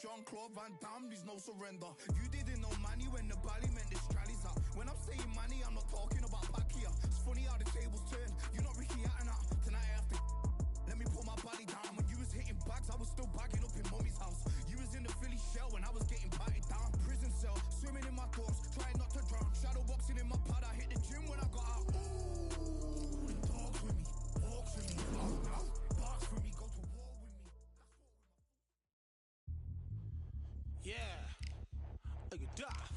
Jean-Claude Van Damme, there's no surrender. You didn't know money when the bally meant this trallies up. When I'm saying money, I'm not talking about Pacquiao. It's funny how the tables turn. You're not Ricky Hatton out. Tonight I have to let me put my body down. When you was hitting bags, I was still bagging up in mommy's house. You was in the Philly shell when I was getting batted down. Prison cell, swimming in my thoughts, trying not to drown. Shadow boxing in my pad, I hit the gym when I got out. Ooh, dogs with me, walks with me, barks with me, go to war with me. Yeah, look at that.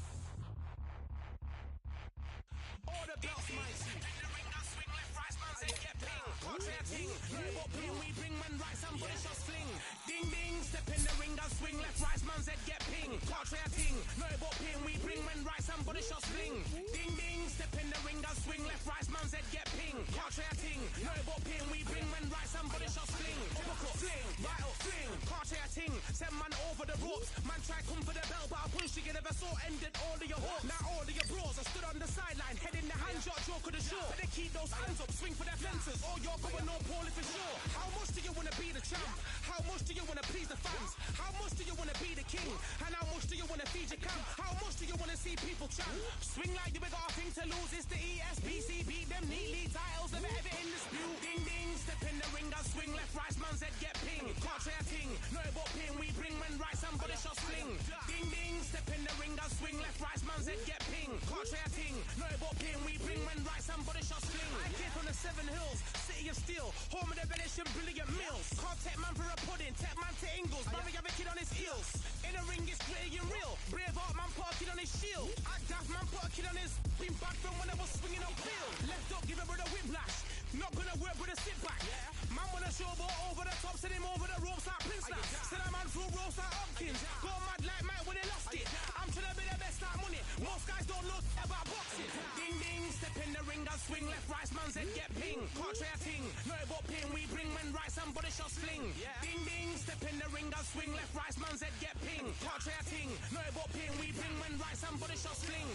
All the belts, mighty. In the ring, I swing left, right, man, say get ping. Contrary ting, no what ping, we bring man right, somebody shots fling. Ding ding, step in the ring, I swing left, right, man, said get ping. Contrary ting, no what ping, we bring man right, somebody shots fling. Ding ding, step in the ring, I swing left, right, man, said get ping. Contrary ting, no what ping, we bring man right, somebody shots fling. Uppercut, fling, right up, fling. Contrary ting, send man over the ropes. Man try come for the bell, but I punched you, never saw ended all of your hopes. Now all of your bros, I stood on the sideline, head in the hand shot, joke of the show. They keep those hands up, swing for their fences. Oh, you're going no poorly for sure. How much do you want to be the champ? How much do you want to please the fans? How much do you want to be the king? And how much do you want to feed your camp? How much do you want to see people chant? Swing like you got a thing to lose. It's the ESPC, beat them neatly. Titles never ever in dispute. Ding ding, step in the ring, I swing left, right, man said get ping. Can't try a ting, no but ping. We bring men right, somebody shot sling. Ding ding, step in the ring, I swing left, right, man said get ping. Can't try a ting, no but ping. We bring men right, somebody shot sling. I came from the 7 Hills, city of steel, home of the Venetian brilliant mills. Can't take man for a pudding, take man to Ingles. Man, we have a kid on his heels. In the ring, it's gritty and real. Brave art man put a kid on his shield. Act daft man put a kid on his. Been back from when I was swinging up field. Left up, give him with a whiplash. Not gonna work with a sit back. Man wanna showboat over the top, send him over the ropes like Prince Lass. Send a man through ropes like Hopkins. Go mad like Mike when he lost it. I'm trying to be the best like money. Most guys don't know about boxing. Ding ding, step in the ring, I swing left, right, man said get ping. Can't try a ting, no but ping. We bring men right, somebody shots fling. Ding ding, step in the ring, I swing left, right, man said get ping. Can't try a ting, no but ping. We bring men right, somebody shots fling.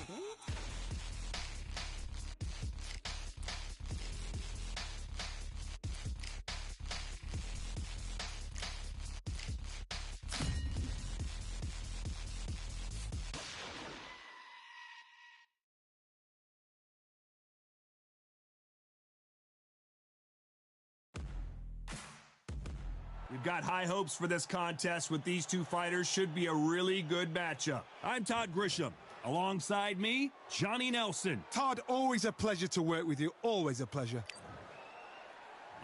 We've got high hopes for this contest with these two fighters. Should be a really good matchup. I'm Todd Grisham. Alongside me, Johnny Nelson. Todd, always a pleasure to work with you. Always a pleasure.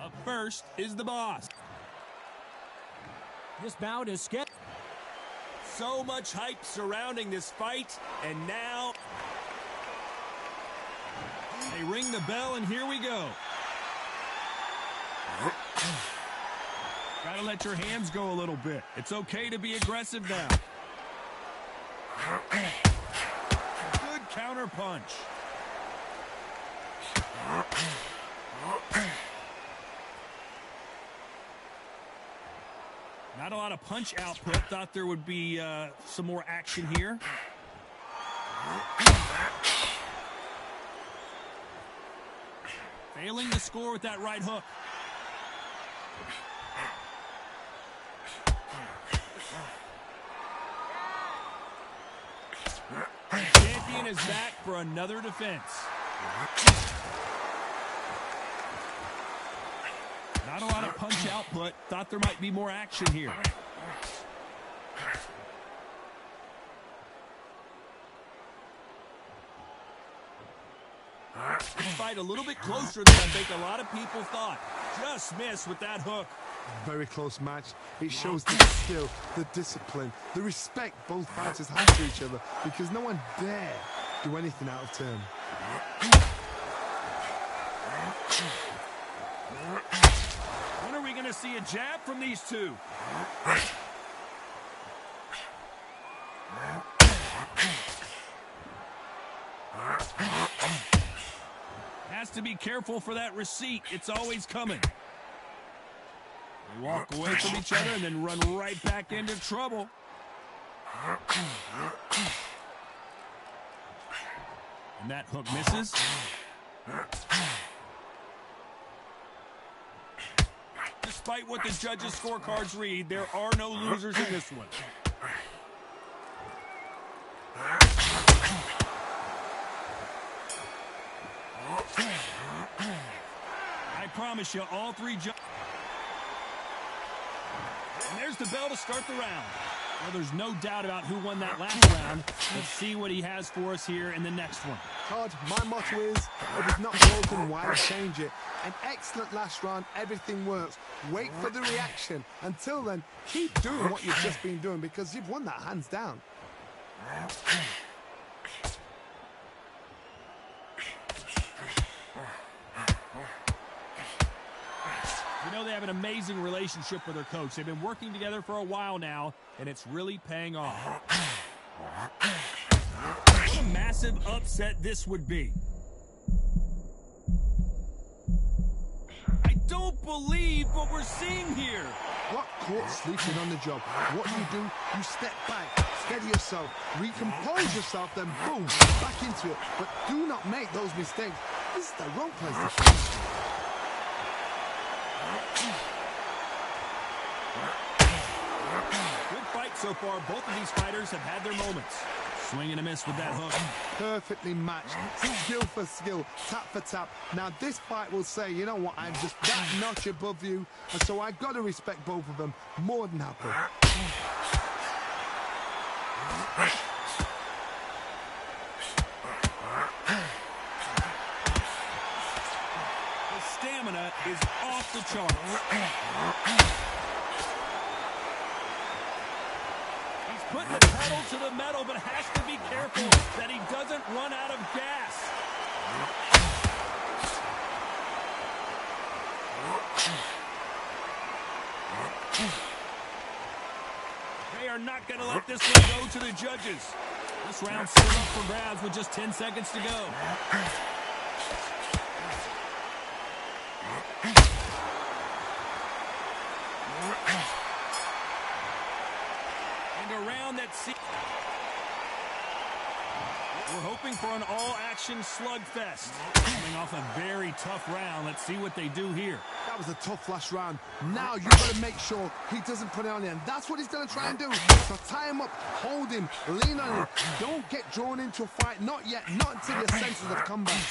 Up first is the boss. This bout is scheduled. So much hype surrounding this fight, and now they ring the bell, and here we go. Gotta let your hands go a little bit. It's okay to be aggressive now. Good counter punch. Not a lot of punch output. Thought there would be some more action here. Failing to score with that right hook. Champion is back for another defense. Not a lot of punch output. Thought there might be more action here. This fight a little bit closer than I think a lot of people thought. Just missed with that hook. Very close match. It shows the skill, the discipline, the respect both fighters have to each other, because no one dare do anything out of turn. When are we going to see a jab from these two? Has to be careful for that receipt. It's always coming. They walk away from each other and then run right back into trouble. And that hook misses. Despite what the judges' scorecards read, there are no losers in this one. I promise you, all three jump. And there's the bell to start the round. Well, there's no doubt about who won that last round. Let's see what he has for us here in the next one. Todd, my motto is, if it's not broken, why change it? An excellent last round, everything works. Wait for the reaction. Until then, keep doing what you've just been doing because you've won that hands down. You know, they have an amazing relationship with their coach. They've been working together for a while now, and it's really paying off. What a massive upset this would be. I don't believe what we're seeing here. Got caught sleeping on the job. What do? You step back, steady yourself, recompose yourself, then boom, back into it. But do not make those mistakes. This is the wrong place to finish. Good fight so far. Both of these fighters have had their moments. Swing and a miss with that hook. Perfectly matched. Skill for skill, tap for tap. Now this fight will say, you know what, I'm just that notch above you, and so I've got to respect both of them. More than happy. The stamina is off the charts. Putting the pedal to the metal, but has to be careful that he doesn't run out of gas. They are not going to let this one go to the judges. This round's still up for grabs with just 10 seconds to go. Around that seat. We're hoping for an all-action slugfest. Coming off a very tough round. Let's see what they do here. That was a tough last round. Now you've got to make sure he doesn't put it on him. That's what he's going to try and do. So tie him up, hold him, lean on him. Don't get drawn into a fight. Not yet. Not until your senses have come back.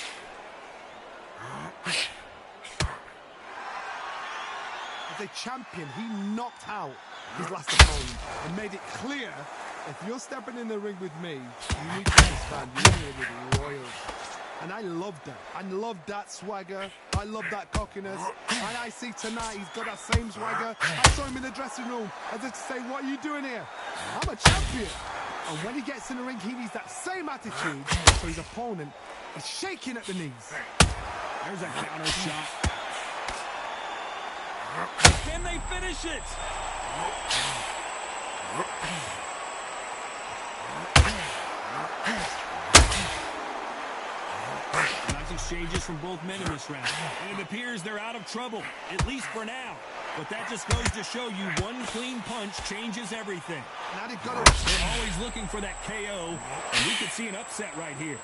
As a champion, he knocked out his last opponent and made it clear, if you're stepping in the ring with me, you need to understand you're here with royals. And I love that. I love that swagger. I love that cockiness. And I see tonight he's got that same swagger. I saw him in the dressing room as if to say, what are you doing here? I'm a champion. And when he gets in the ring, he needs that same attitude. So his opponent is shaking at the knees. There's a counter shot. Can they finish it? Nice exchanges from both men in this round. And it appears they're out of trouble, at least for now. But that just goes to show you one clean punch changes everything. Now they've got to... They're always looking for that KO, and we could see an upset right here.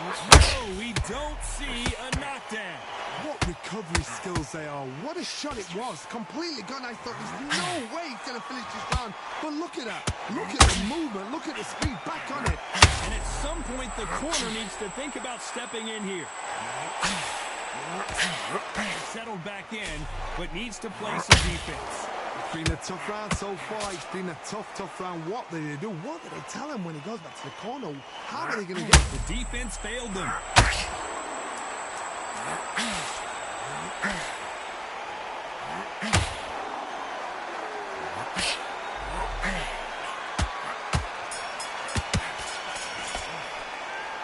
No, we don't see a knockdown. What recovery skills they are. What a shot it was. Completely gone. I thought there's no way he's going to finish this round. But look at that. Look at the movement. Look at the speed. Back on it. And at some point, the corner needs to think about stepping in here. Settled back in, but needs to play some defense. It's been a tough round so far. It's been a tough round. What did they do? What did they tell him when he goes back to the corner? How are they going to get... The defense failed them.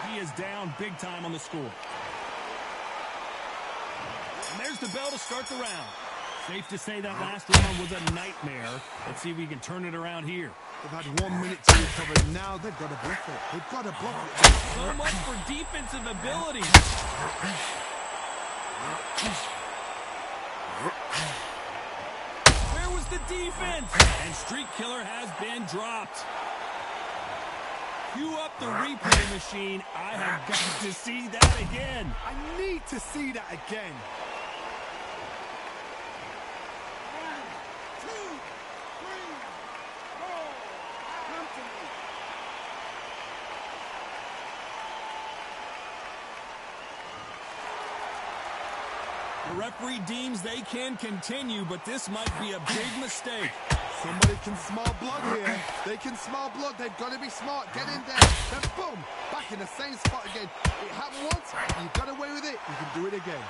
He is down big time on the score. And there's the bell to start the round. Safe to say that last round was a nightmare. Let's see if we can turn it around here. They've had 1 minute to recover. Now they've got to bluff it. They've got to bluff it. So much for defensive ability. Where was the defense? And Street Killer has been dropped. Cue up the replay machine. I have got to see that again. I need to see that again. The referee deems they can continue, but this might be a big mistake. Somebody can smell blood here. They can smell blood. They've got to be smart. Get in there. Then boom, back in the same spot again. It happened once. You got away with it. You can do it again.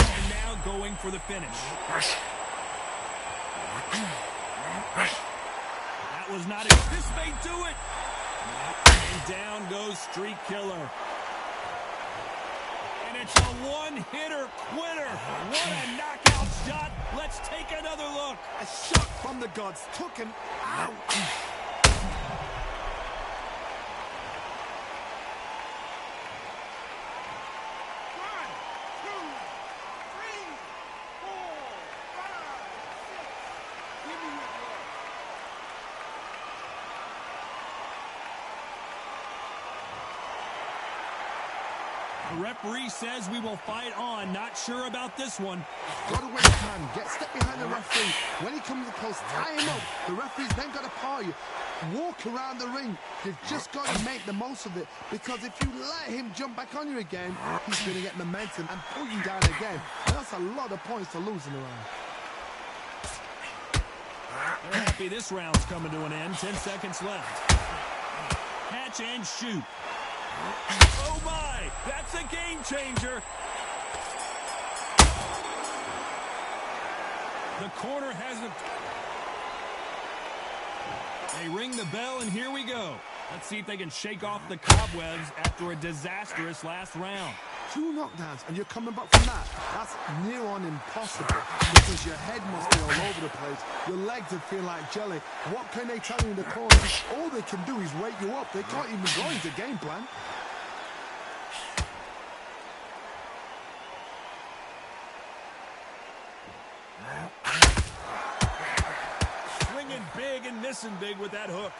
And now going for the finish. That was not it. This may do it. And down goes Streak Killer. And it's a one-hitter quitter. What a knockout shot. Let's take another look. A shot from the gods. Took him out. The referee says we will fight on. Not sure about this one. Got to win time. Step behind the referee. When he comes close, tie him up. The referee's then got to power you. Walk around the ring. You've just got to make the most of it. Because if you let him jump back on you again, he's going to get momentum and pull you down again. And that's a lot of points to losing around. They're happy this round's coming to an end. 10 seconds left. Catch and shoot. Oh my! That's a game changer! The corner hasn't... They ring the bell and here we go. Let's see if they can shake off the cobwebs after a disastrous last round. 2 knockdowns and you're coming back from that. That's near on impossible because your head must be all over the place. Your legs would feel like jelly. What can they tell you in the corner? All they can do is wake you up. They can't even go into game plan. Swinging big and missing big with that hook.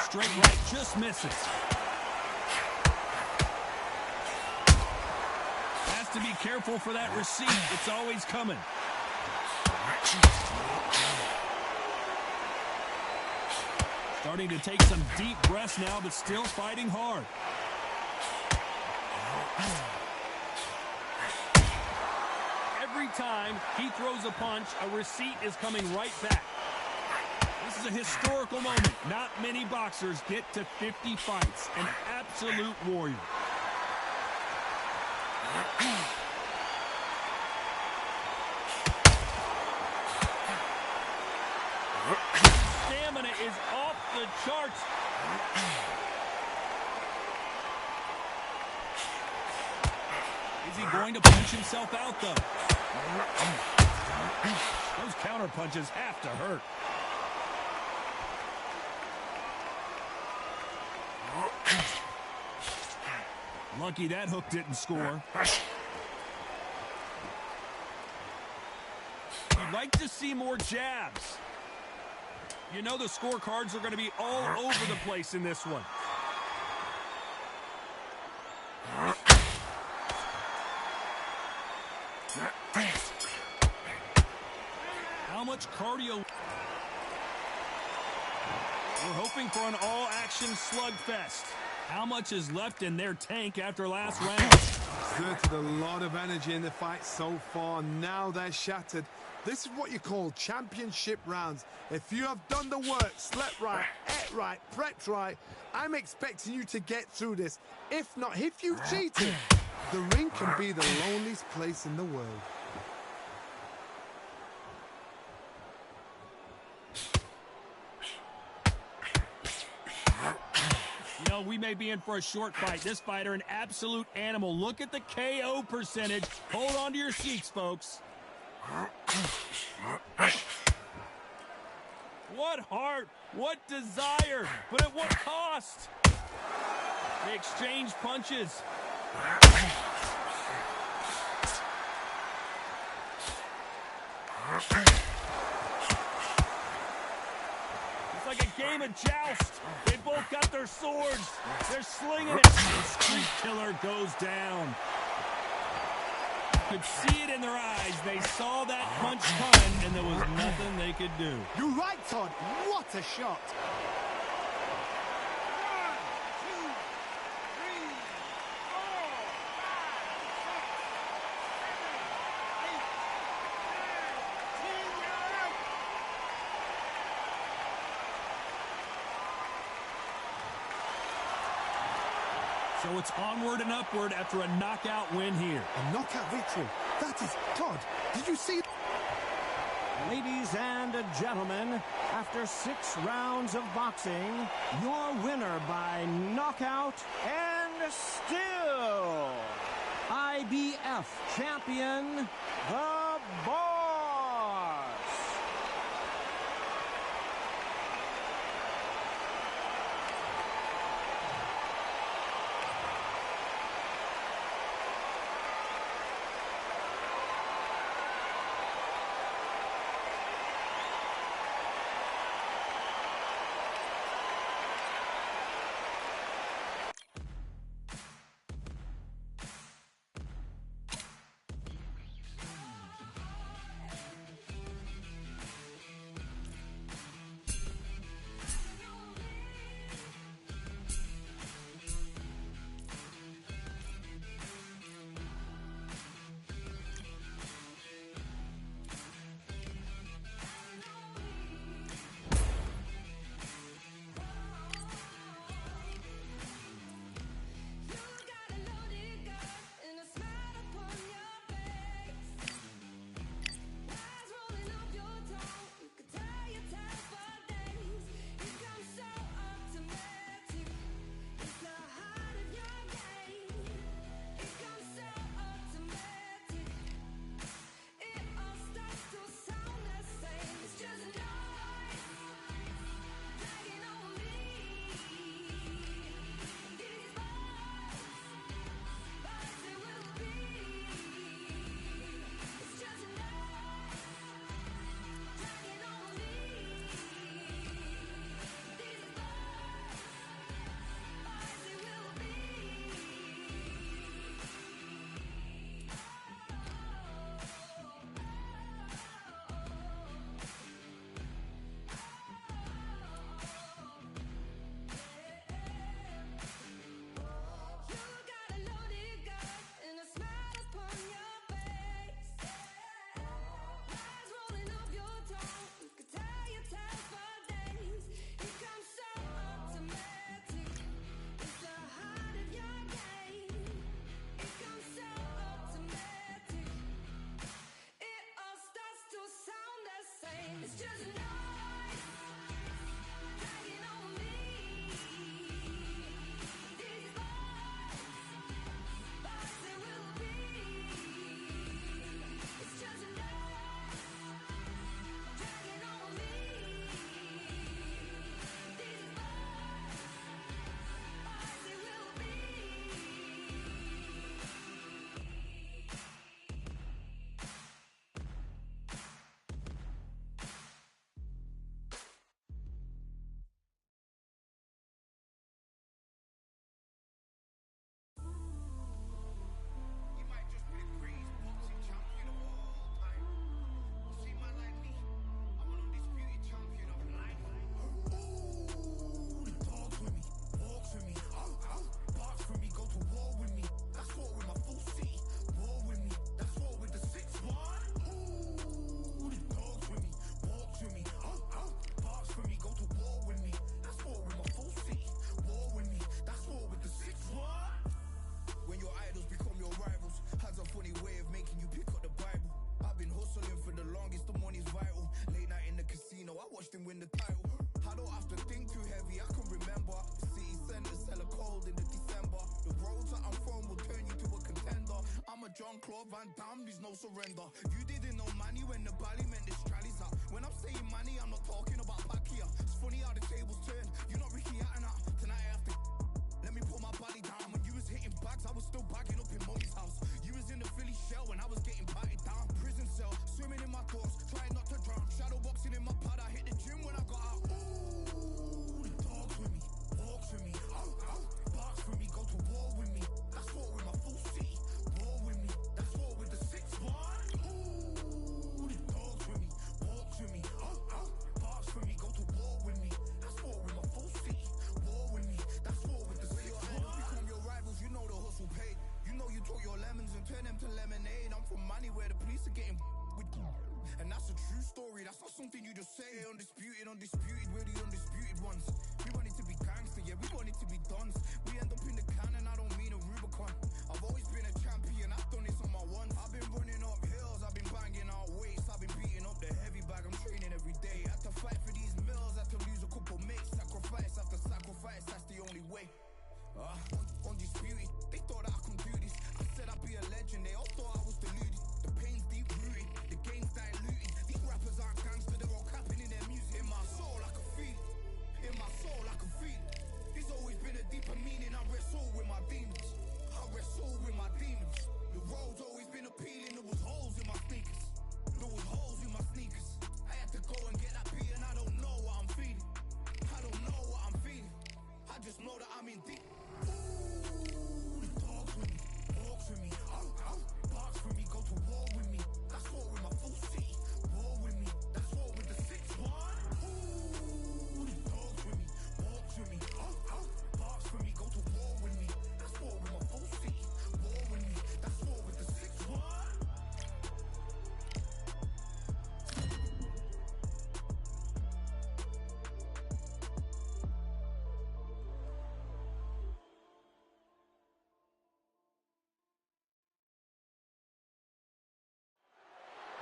Straight right just misses. Has to be careful for that receipt. It's always coming. Starting to take some deep breaths now, but still fighting hard. Every time he throws a punch, a receipt is coming right back. This is a historical moment. Not many boxers get to 50 fights. An absolute warrior. Stamina is off the charts. Is he going to punch himself out, though? Those counter punches have to hurt. Lucky that hook didn't score. You'd like to see more jabs. You know the scorecards are going to be all over the place in this one. How much cardio? We're hoping for an all-action slugfest. How much is left in their tank after last round? Exerted a lot of energy in the fight so far. Now they're shattered. This is what you call championship rounds. If you have done the work, slept right, ate right, prepped right, I'm expecting you to get through this. If not, if you've cheated, the ring can be the loneliest place in the world. You know, we may be in for a short fight. This fighter, an absolute animal. Look at the KO percentage. Hold on to your seats, folks. What heart, what desire, but at what cost? They exchange punches. It's like a game of joust. They both got their swords. They're slinging it. The Streak Killer goes down. could see it in their eyes. They saw that punch coming, and there was nothing they could do. You're right, Todd. What a shot. So it's onward and upward after a knockout win here. A knockout victory. That is, Todd, did you see? Ladies and gentlemen, after 6 rounds of boxing, your winner by knockout and still IBF champion, The Boss. Jean-Claude Van Damme, there's no surrender. You didn't know money when the bally meant this trallies up. When I'm saying money, I'm not talking about Pacquiao. It's funny how the tables turn. You're not Ricky Hatton. Tonight I have to let me put my body down. When you was hitting bags, I was still bagging up in mommy's house. You was in the Philly shell when I was getting patted down. Prison cell, swimming in my thoughts, trying not to drown. Shadow boxing in my pad, I hit the gym when I got out. Ooh, the dogs with me, walks with me, barks with me, go to war with me. That's war with my full city. War with me, that's war with the 6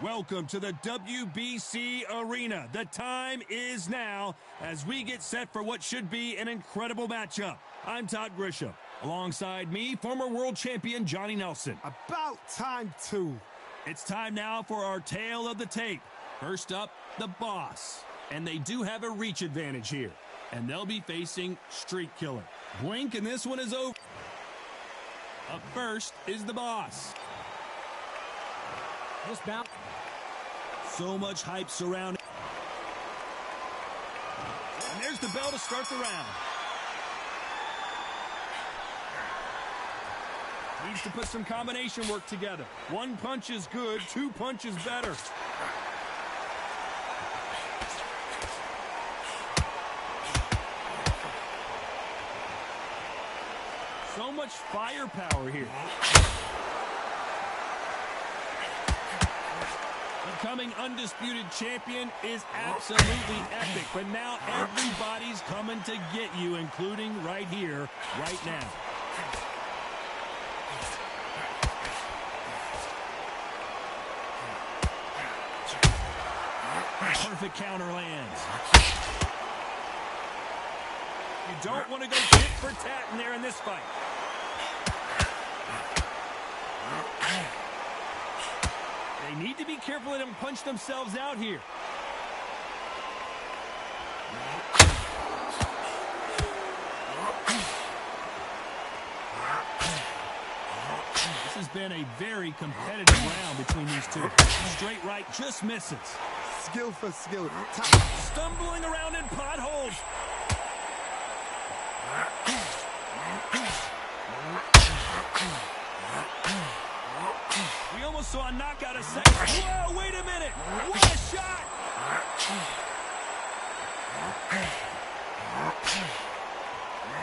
Welcome to the WBC Arena. The time is now as we get set for what should be an incredible matchup. I'm Todd Grisham. Alongside me, former world champion Johnny Nelson. About time, too. It's time now for our tale of the tape. First up, the Boss. And they do have a reach advantage here. And they'll be facing Street Killer. Blink and this one is over. Up first is the Boss. This bout. So much hype surrounding. And there's the bell to start the round. Needs to put some combination work together. One punch is good, two punches better. So much firepower here. Becoming undisputed champion is absolutely epic, but now everybody's coming to get you, including right here, right now. Perfect counter lands. You don't want to go tit for tat in there in this fight. They need to be careful let them punch themselves out here. This has been a very competitive round between these two. Straight right just misses. Skill for skill. Stumbling around in potholes. We almost saw a knockout a second. Whoa, wait a minute. What a shot.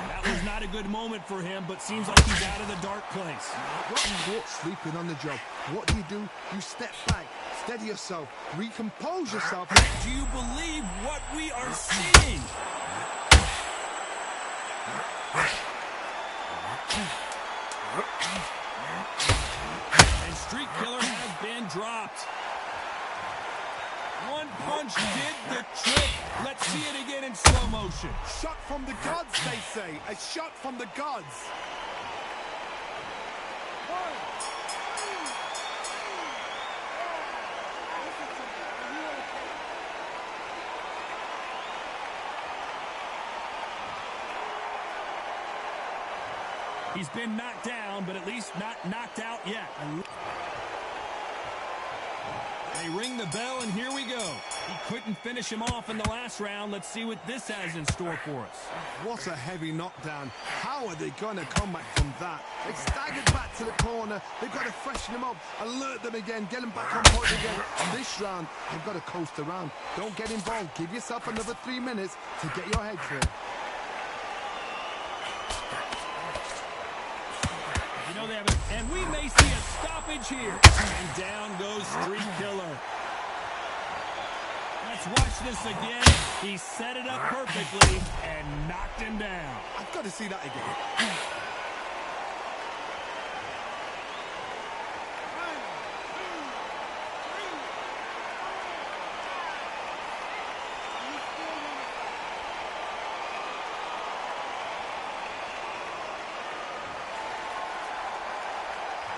That was not a good moment for him, but seems like he's out of the dark place. What you do, sleeping on the job. What do? You step back, steady yourself, recompose yourself. Do you believe what we are seeing? And Street Killer has been dropped. One punch did the trick. Let's see it again in slow motion. Shot from the gods, they say. A shot from the gods. He's been knocked down, but at least not knocked out yet. They ring the bell, and here we go. He couldn't finish him off in the last round. Let's see what this has in store for us. What a heavy knockdown. How are they going to come back from that? They staggered back to the corner. They've got to freshen them up, alert them again, get them back on point again. And this round, they've got to coast around. Don't get involved. Give yourself another 3 minutes to get your head clear. You know they have it, and we may see a stoppage here. And down goes Street Killer. Let's watch this again. He set it up perfectly and knocked him down. I've got to see that again.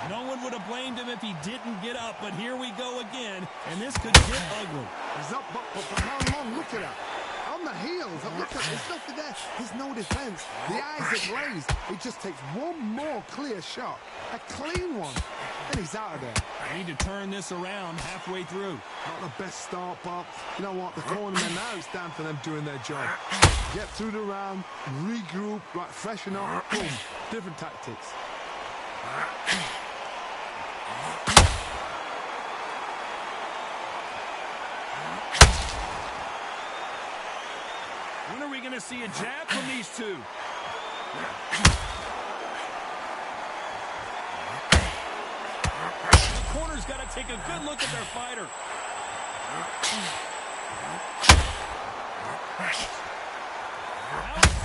No one would have blamed him if he didn't get up, but here we go again, and this could get ugly. He's up, but how long? Look at that. On the heels. Look at there's nothing there. There's no defense. The eyes are glazed. It just takes one more clear shot. A clean one. And he's out of there. I need to turn this around halfway through. Not the best start, but you know what? The cornermen now, it's down to them doing their job. Get through the round, regroup, right, freshen up, boom. Different tactics. When are we going to see a jab from these two? The corner's got to take a good look at their fighter.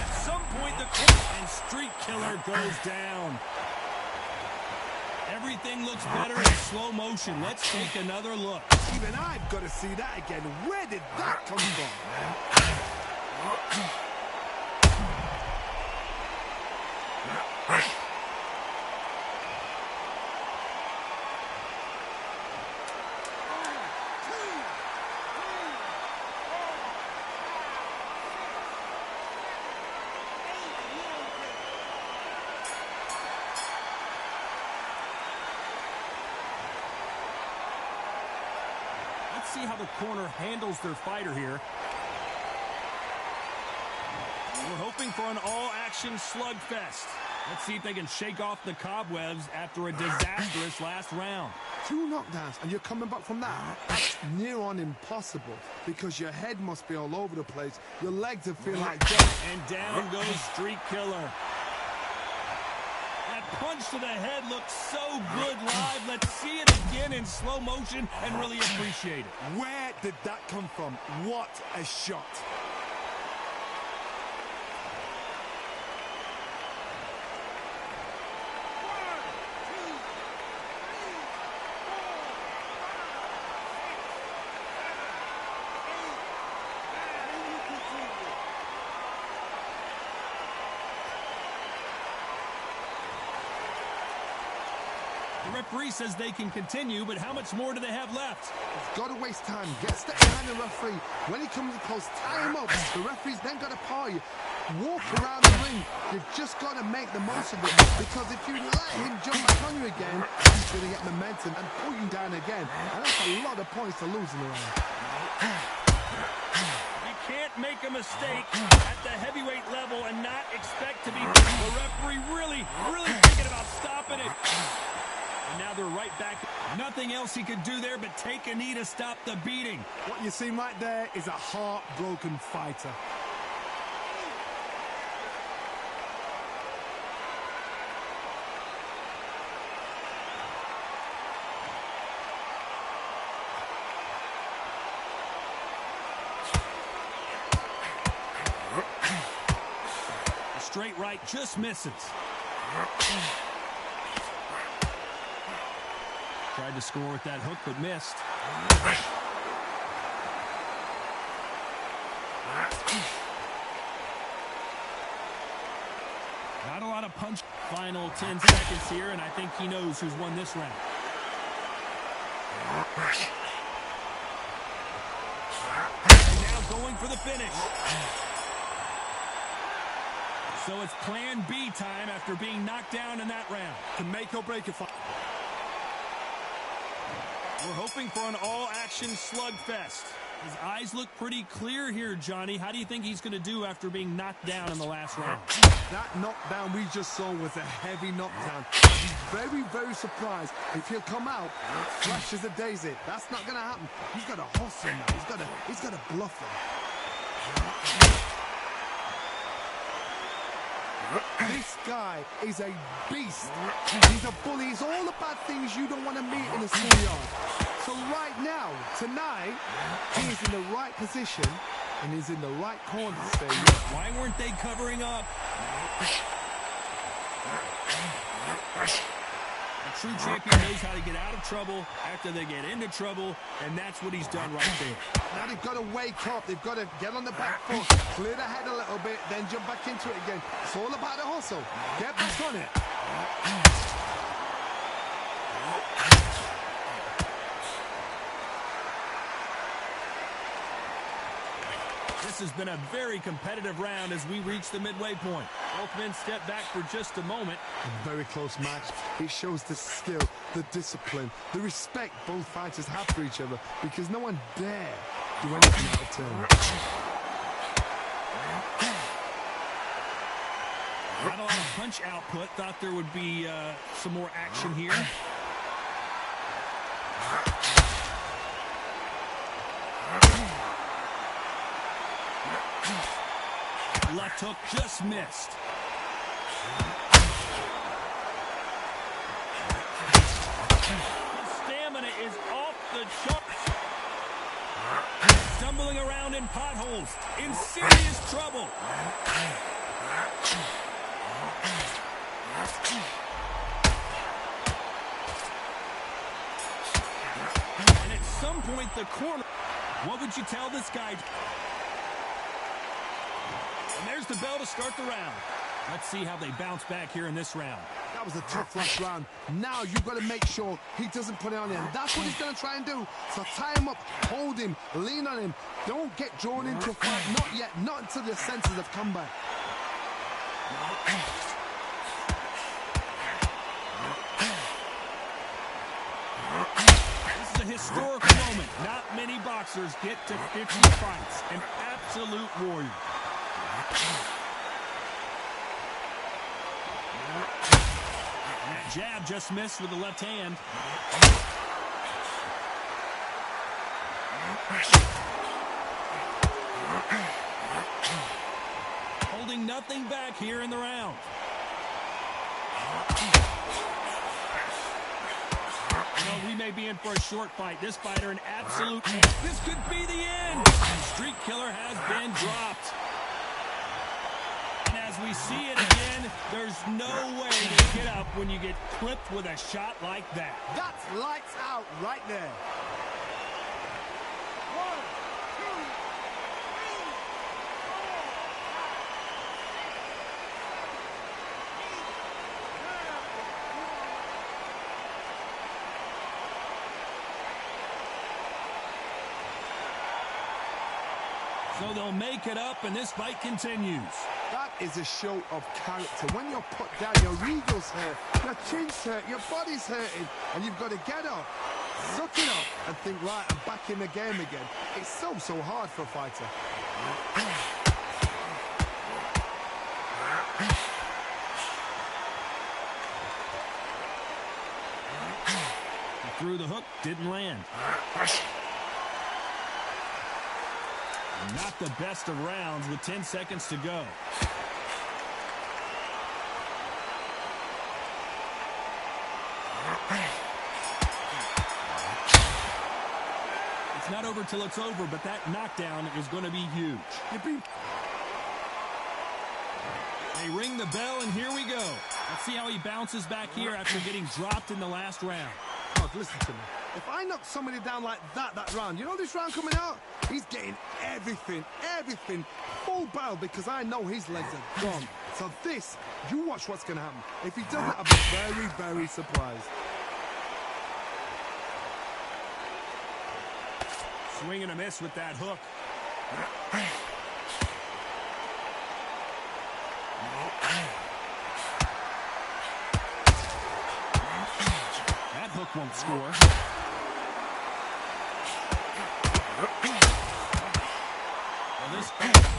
At some point, the corner and Street Killer goes down. Everything looks better in slow motion. Let's take another look. Even I've got to see that again. Where did that come from? Let's see how the corner handles their fighter here. We're hoping for an all-action slugfest. Let's see if they can shake off the cobwebs after a disastrous last round. 2 knockdowns, and you're coming back from that? That's near on impossible, because your head must be all over the place. Your legs are feeling like junk. And down goes Street Killer. That punch to the head looks so good live. Let's see it again in slow motion and really appreciate it. Where did that come from? What a shot. The referee says they can continue, but how much more do they have left? He's got to waste time. Get a step behind the referee. When he comes close, tie him up. The referee's then got to party. Walk around the ring. You've just got to make the most of it, because if you let him jump back on you again, he's going to get momentum and pull you down again. And that's a lot of points to lose in the round. You can't make a mistake at the heavyweight level and not expect to be. The referee really thinking about stopping it. And now they're right back. Nothing else he could do there but take a knee to stop the beating. What you see right there is a heartbroken fighter. The straight right just misses. Tried to score with that hook, but missed. Not a lot of punch. Final 10 seconds here, and I think he knows who's won this round. And now going for the finish. So it's plan B time after being knocked down in that round. To make or break a fight. We're hoping for an all-action slugfest. His eyes look pretty clear here, Johnny. How do you think he's going to do after being knocked down in the last round? That knockdown we just saw was a heavy knockdown. He's very surprised if he'll come out fresh as a daisy. That's not going to happen. He's got to hustle now. He's got to bluff him. This guy is a beast. He's a bully. He's all the bad things you don't want to meet in a schoolyard. So right now, tonight, he is in the right position and he's in the right corner to say, why weren't they covering up? A true champion knows how to get out of trouble after they get into trouble, and that's what he's done right there. Now they've got to wake up. They've got to get on the back foot, clear the head a little bit, then jump back into it again. It's all about the hustle. Get back on it. This has been a very competitive round as we reach the midway point. Both men step back for just a moment. A very close match. It shows the skill, the discipline, the respect both fighters have for each other, because no one dare do anything out of turn. Not a lot of punch output. Thought there would be some more action here. Left hook just missed. His stamina is off the charts. Stumbling around in potholes, in serious trouble. some point, the corner. What would you tell this guy? And there's the bell to start the round. Let's see how they bounce back here in this round. That was a tough last round. Now you've got to make sure he doesn't put it on him. That's what he's going to try and do. So tie him up, hold him, lean on him. Don't get drawn into a fight. Not yet. Not until the senses have come back. This is a historical moment. Not many boxers get to 50 fights. An absolute warrior. That jab just missed with the left hand. Holding nothing back here in the round. We may be in for a short fight. This fighter an absolute... This could be the end. And Street Killer has been dropped. And as we see it again, there's no way to get up when you get clipped with a shot like that. That's lights out right there. 1, 2, 3, 4. So they'll make it up, and this fight continues. That is a show of character. When you're put down, your eagle's hurt, your chin's hurt, your body's hurting, and you've got to get up, suck it up, and think, right, I'm back in the game again. It's so hard for a fighter. He threw the hook, didn't land. Not the best of rounds with 10 seconds to go. It's not over till it's over, but that knockdown is going to be huge. They ring the bell, and here we go. Let's see how he bounces back here after getting dropped in the last round. Oh, listen to me. If I knock somebody down like that round, you know this round coming out? He's getting everything, full barrel, because I know his legs are gone. So this, you watch what's going to happen. If he doesn't, I'll be very, very surprised. Swing and a miss with that hook. That hook won't score.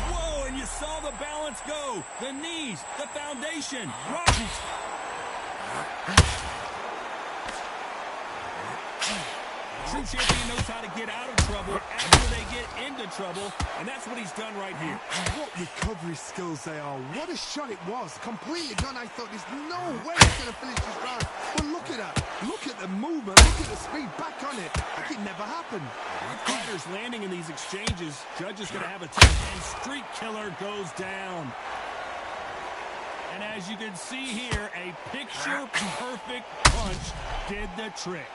Whoa, and you saw the balance go. The knees, the foundation. True champion knows how to get out of trouble after they get into trouble, and that's what he's done right here. What recovery skills they are. What a shot it was. Completely gone. I thought there's no way he's going to finish this round. But look at that. Look at the movement. Look at the speed. Back on it. Like it never happened. Fighters landing in these exchanges. Judge is going to have a test, and Street Killer goes down. And as you can see here, a picture-perfect punch did the trick.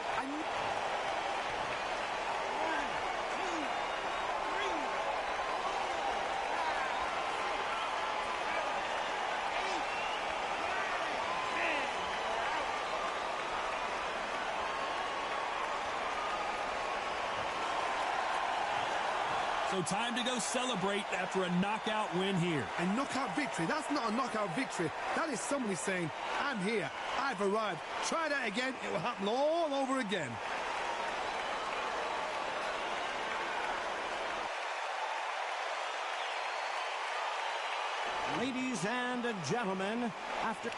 So time to go celebrate after a knockout win here. A knockout victory? That's not a knockout victory. That is somebody saying, I'm here. I've arrived. Try that again. It will happen all over again. Ladies and gentlemen, after...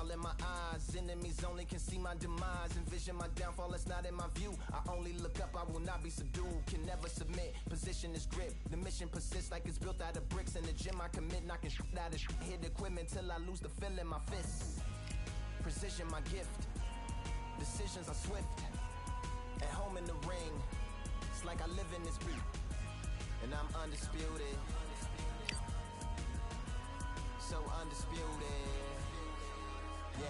smile in my eyes. Enemies only can see my demise. Envision my downfall, it's not in my view. I only look up, I will not be subdued. Can never submit, position is grip. The mission persists like it's built out of bricks. In the gym I commit, knocking shit out of shit. Hit equipment till I lose the feel in my fists. Precision my gift. Decisions are swift. At home in the ring, it's like I live in this beat. And I'm undisputed. So undisputed. Yeah.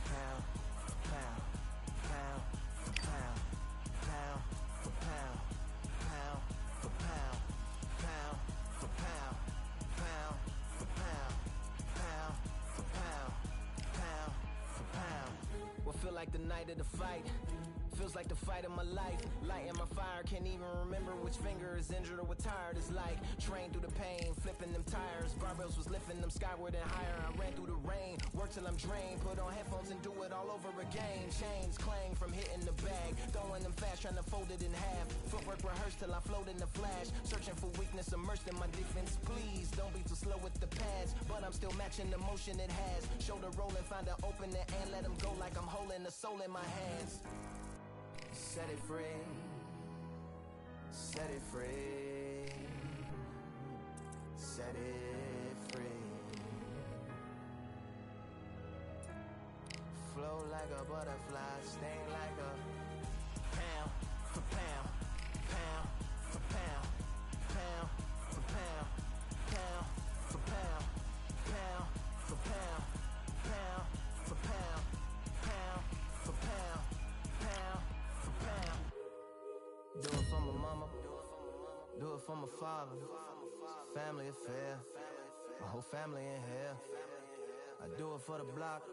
Pound for pound, pound for pound, pound for pound, pound for pound, pound for pound, pound for pound, pound for pound, pound for pound. What feel like the night of the fight? Feels like the fight of my life. Lighting my fire, can't even remember which finger is injured or what tired is like. Train through the pain, flipping them tires. Barbells was lifting them skyward and higher. I ran through the rain, work till I'm drained. Put on headphones and do it all over again. Chains clang from hitting the bag. Throwing them fast, trying to fold it in half. Footwork rehearsed till I float in the flash. Searching for weakness, immersed in my defense. Please don't be too slow with the pads. But I'm still matching the motion it has. Shoulder rolling, find an opening and let them go like I'm holding the soul in my hands. Set it free, set it free, set it free. Flow like a butterfly, sting like a pound for pound, pound for pound, pound for pound, pound for pound, pound for pound, pound for pound, pound for pound, pound. Do it for my mama, do it for my father. Family affair, my whole family in here. I do it for the block,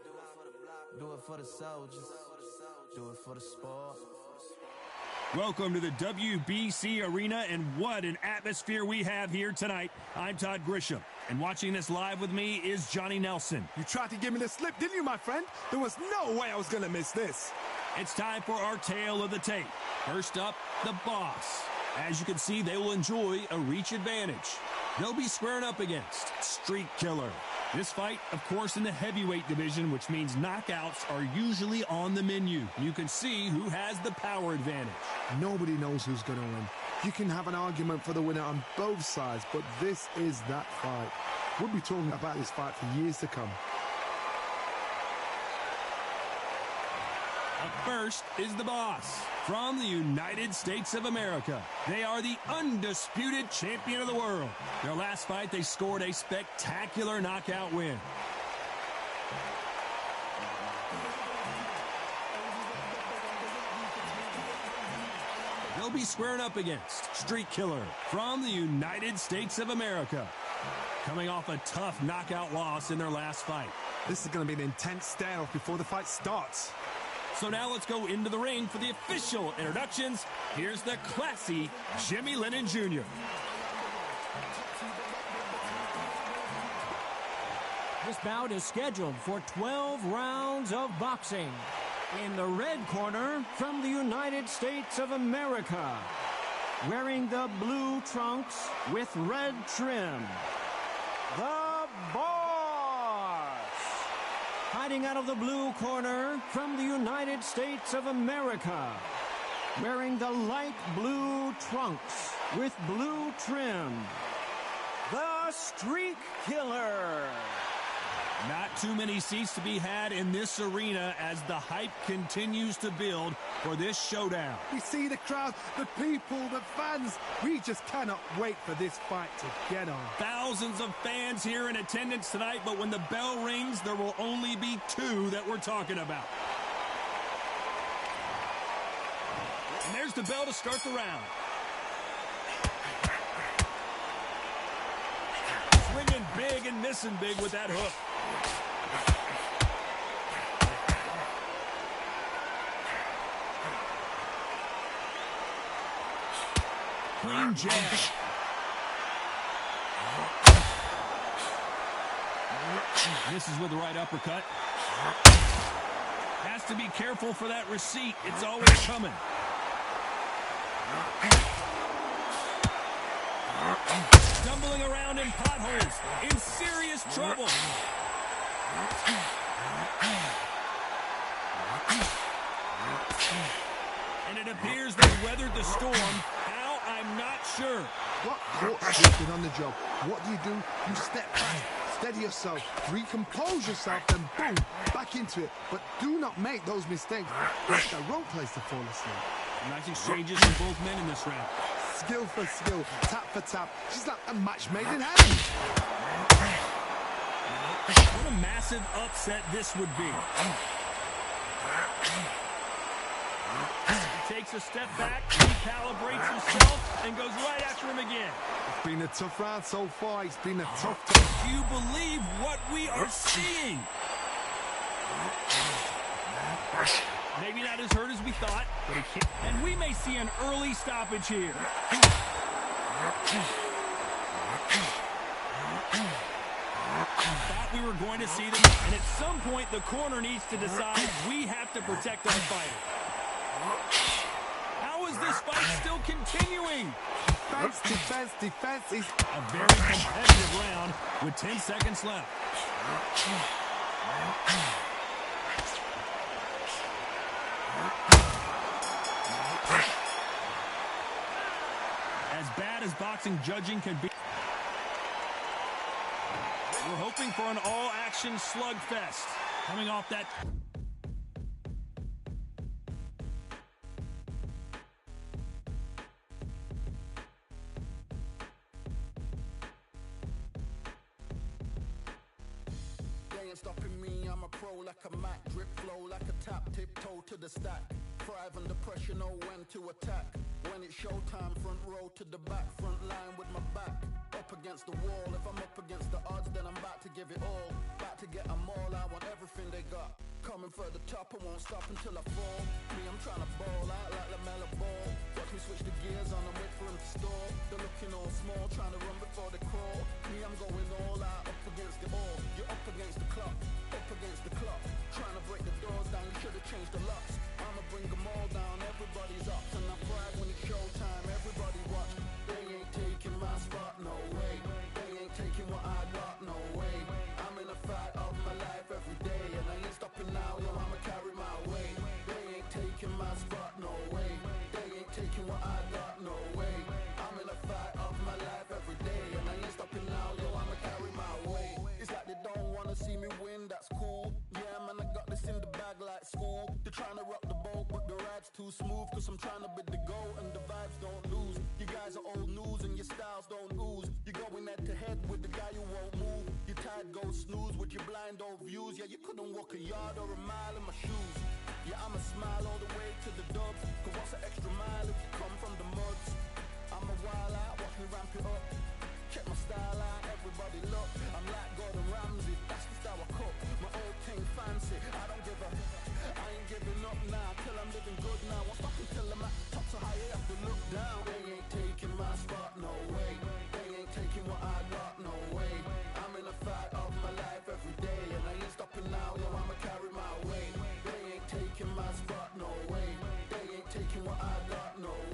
do it for the soldiers, do it for the sport. Welcome to the WBC Arena, and what an atmosphere we have here tonight. I'm Todd Grisham, and watching this live with me is Johnny Nelson. You tried to give me the slip, didn't you, my friend? There was no way I was going to miss this. It's time for our tale of the tape. First up, the Boss. As you can see, they will enjoy a reach advantage. They'll be squaring up against Street Killer. This fight, of course, in the heavyweight division, which means knockouts are usually on the menu. You can see who has the power advantage. Nobody knows who's going to win. You can have an argument for the winner on both sides, but this is that fight. We'll be talking about this fight for years to come. Up first is the Boss from the United States of America. They are the undisputed champion of the world. Their last fight, they scored a spectacular knockout win. They'll be squaring up against Street Killer from the United States of America, coming off a tough knockout loss in their last fight. This is going to be an intense standoff before the fight starts. So now let's go into the ring for the official introductions. Here's the classy Jimmy Lennon Jr. This bout is scheduled for 12 rounds of boxing. In the red corner, from the United States of America, wearing the blue trunks with red trim, the Boss. Hiding out of the blue corner, from the United States of America, wearing the light blue trunks with blue trim, the Street Killer. Not too many seats to be had in this arena as the hype continues to build for this showdown. We see the crowd, the people, the fans. We just cannot wait for this fight to get on. Thousands of fans here in attendance tonight, but when the bell rings, there will only be two that we're talking about. And there's the bell to start the round. Swinging big and missing big with that hook. Clean jab. Misses with the right uppercut. Has to be careful for that receipt. It's always coming. Stumbling around in potholes. In serious trouble. appears they weathered the storm. How, I'm not sure. What coach has been on the job? What do? You step back, steady yourself, recompose yourself, then boom, back into it. But do not make those mistakes. That's the wrong place to fall asleep. Nice exchanges from both men in this round. Skill for skill, tap for tap. She's like a match made in heaven. What a massive upset this would be. He takes a step back, recalibrates himself, and goes right after him again. It's been a tough round so far. It's been a tough. Do you believe what we are seeing? Maybe not as hurt as we thought, but he can't. And we may see an early stoppage here. Thought we were going to see them, and at some point the corner needs to decide we have to protect our fighter. How is this fight still continuing? Defense is a very competitive round with 10 seconds left. As bad as boxing judging can be, we're hoping for an all-action slugfest. Coming off that... They ain't stopping me, I'm a pro like a Mac. Drip flow like a tap, tiptoe to the stack. Thrive under pressure, know when to attack. When it's showtime, front row to the back. Front line with my back up against the wall. If I'm up against the odds, then I'm about to give it all. About to get them all, I want everything they got. Coming for the top, I won't stop until I fall. Me, I'm trying to ball out like LaMelo Ball. Watch me switch the gears on and wait for him to stall. They're looking all small, trying to run before they crawl. Me, I'm going all out, up against it all. You're up against the clock, up against the clock. Trying to break the doors down, you should have changed the locks. I'ma bring them all down, everybody's up. And I pride when it's showtime, everybody watch. They ain't taking my spot, no way. They ain't taking what I got, no way. I'm in a fight of my life every day, and I ain't stopping now, yo, I'ma carry my weight. They ain't taking my spot, no way. They ain't taking what I got, no way. I'm in a fight of my life every day, and I ain't stopping now, yo, I'ma carry my weight. It's like they don't wanna see me win, that's cool. Yeah, man, I got this in the bag like school. They're trying to rock the boat, but the ride's too smooth. Cause I'm trying to bid the go, and the vibes don't lose. You guys are old news, and your styles don't ooze. You're going head to head with the guy who won't move. Your tide goes snooze with your blind old views. Yeah, you couldn't walk a yard or a mile in my shoes. Yeah, I'ma smile all the way to the dubs. Cause what's an extra mile if you come from the muds? I'm a wild out, watch me ramp it up. Check my style out, everybody look. I'm like Gordon Ramsay, that's the style I cook. My old thing fancy, I don't give a. I ain't giving up now, till I'm living good now. Won't stop until I'm at the top, so high you have to look down. They ain't taking my spot, no way. They ain't taking what I got, no way. I'm in a fight of my life every day, and I ain't stopping now, yo, I'ma carry my weight. They ain't taking my spot, no way. They ain't taking what I got, no way.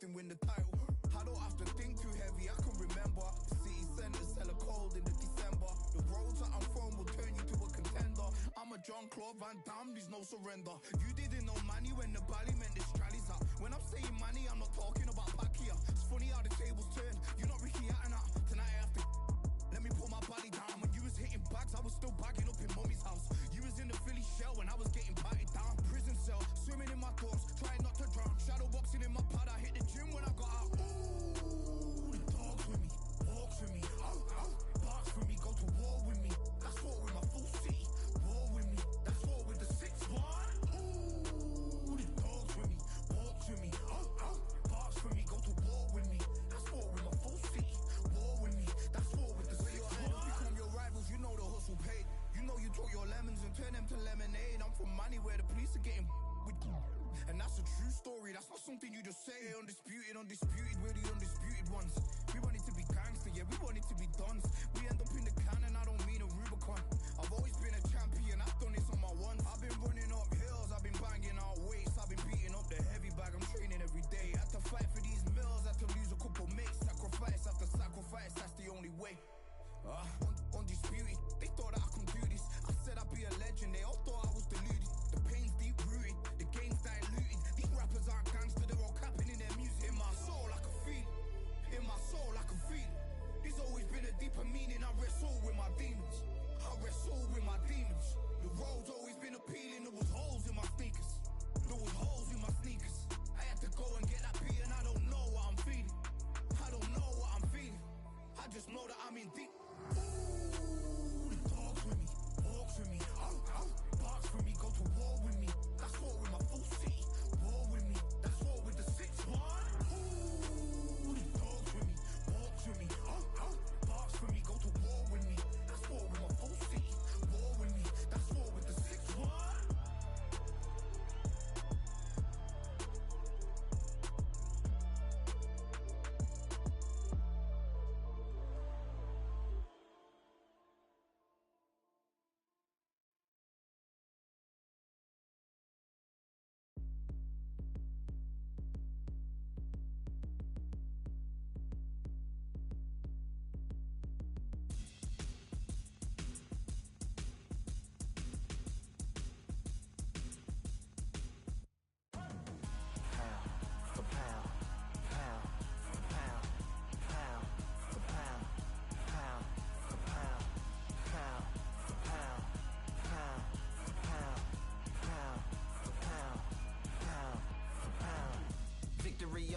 destined win the title. I don't have to think too heavy, I can remember. City centers hella cold in the December. The roads that I'm from will turn you to a contender. I'm a Jean-Claude Van Damme, there's no surrender. You didn't know money when the bally meant the strallies up. When I'm saying money, I'm not talking about Pacquiao. It's funny how the tables turn. You're not Ricky Hatton. Tonight I have to let me pull my body down. When you was hitting bags, I was still bagging up in mommy's house. You was in the Philly shell when I was getting batted down. Prison cell, swimming in my thoughts, trying not to drown. Shadow boxing in my pad, I hit the gym when I got out. Ooh, the dogs with me, walks with me, barks with me, go to war with me. That's war with my full city, war with me. That's war with the 6-1. Ooh, the dogs with me, walks with me, barks with me, go to war with me. That's war with my full city, war with me. That's war with the 6-1. Become your rivals, you know the hustle paid. You know you took your lemons and turn them to lemonade. I'm from money where the police are getting with you. And that's a true story, that's not something you just say. Undisputed, undisputed, we're the undisputed ones. We want it to be gangster, yeah, we want it to be dons. We end up in the can and I don't mean a Rubicon. I've always been a champion, I've done this on my ones. I've been running up hills, I've been banging out weights. I've been beating up the heavy bag, I'm training every day. Had to fight for these mills, had to lose a couple mates. Sacrifice after sacrifice, that's the only way. Undisputed, they thought that I could do this. I said I'd be a legend, they all thought I was deluded. The pain's deep rooted, the game's diluted. These rappers aren't gangster, they're all capping in their music. In my soul I can feel it, in my soul I can feel it. There's always been a deeper meaning, I wrestle with my demons. I wrestle with my demons. The road's always been appealing, there was holes in my sneakers. There was holes in my sneakers. I had to go and get that beat and I don't know what I'm feeling. I don't know what I'm feeling. I just know that I'm in deep. Ooh, the dogs with me, walks with me, barks with me, go to war with me. That's war with my full city, war with me. That's war with the 6-1. Ooh, the dogs with me, walks with me, barks with me, go to war with me. That's war with my full city, war with me. That's war with the 6-1.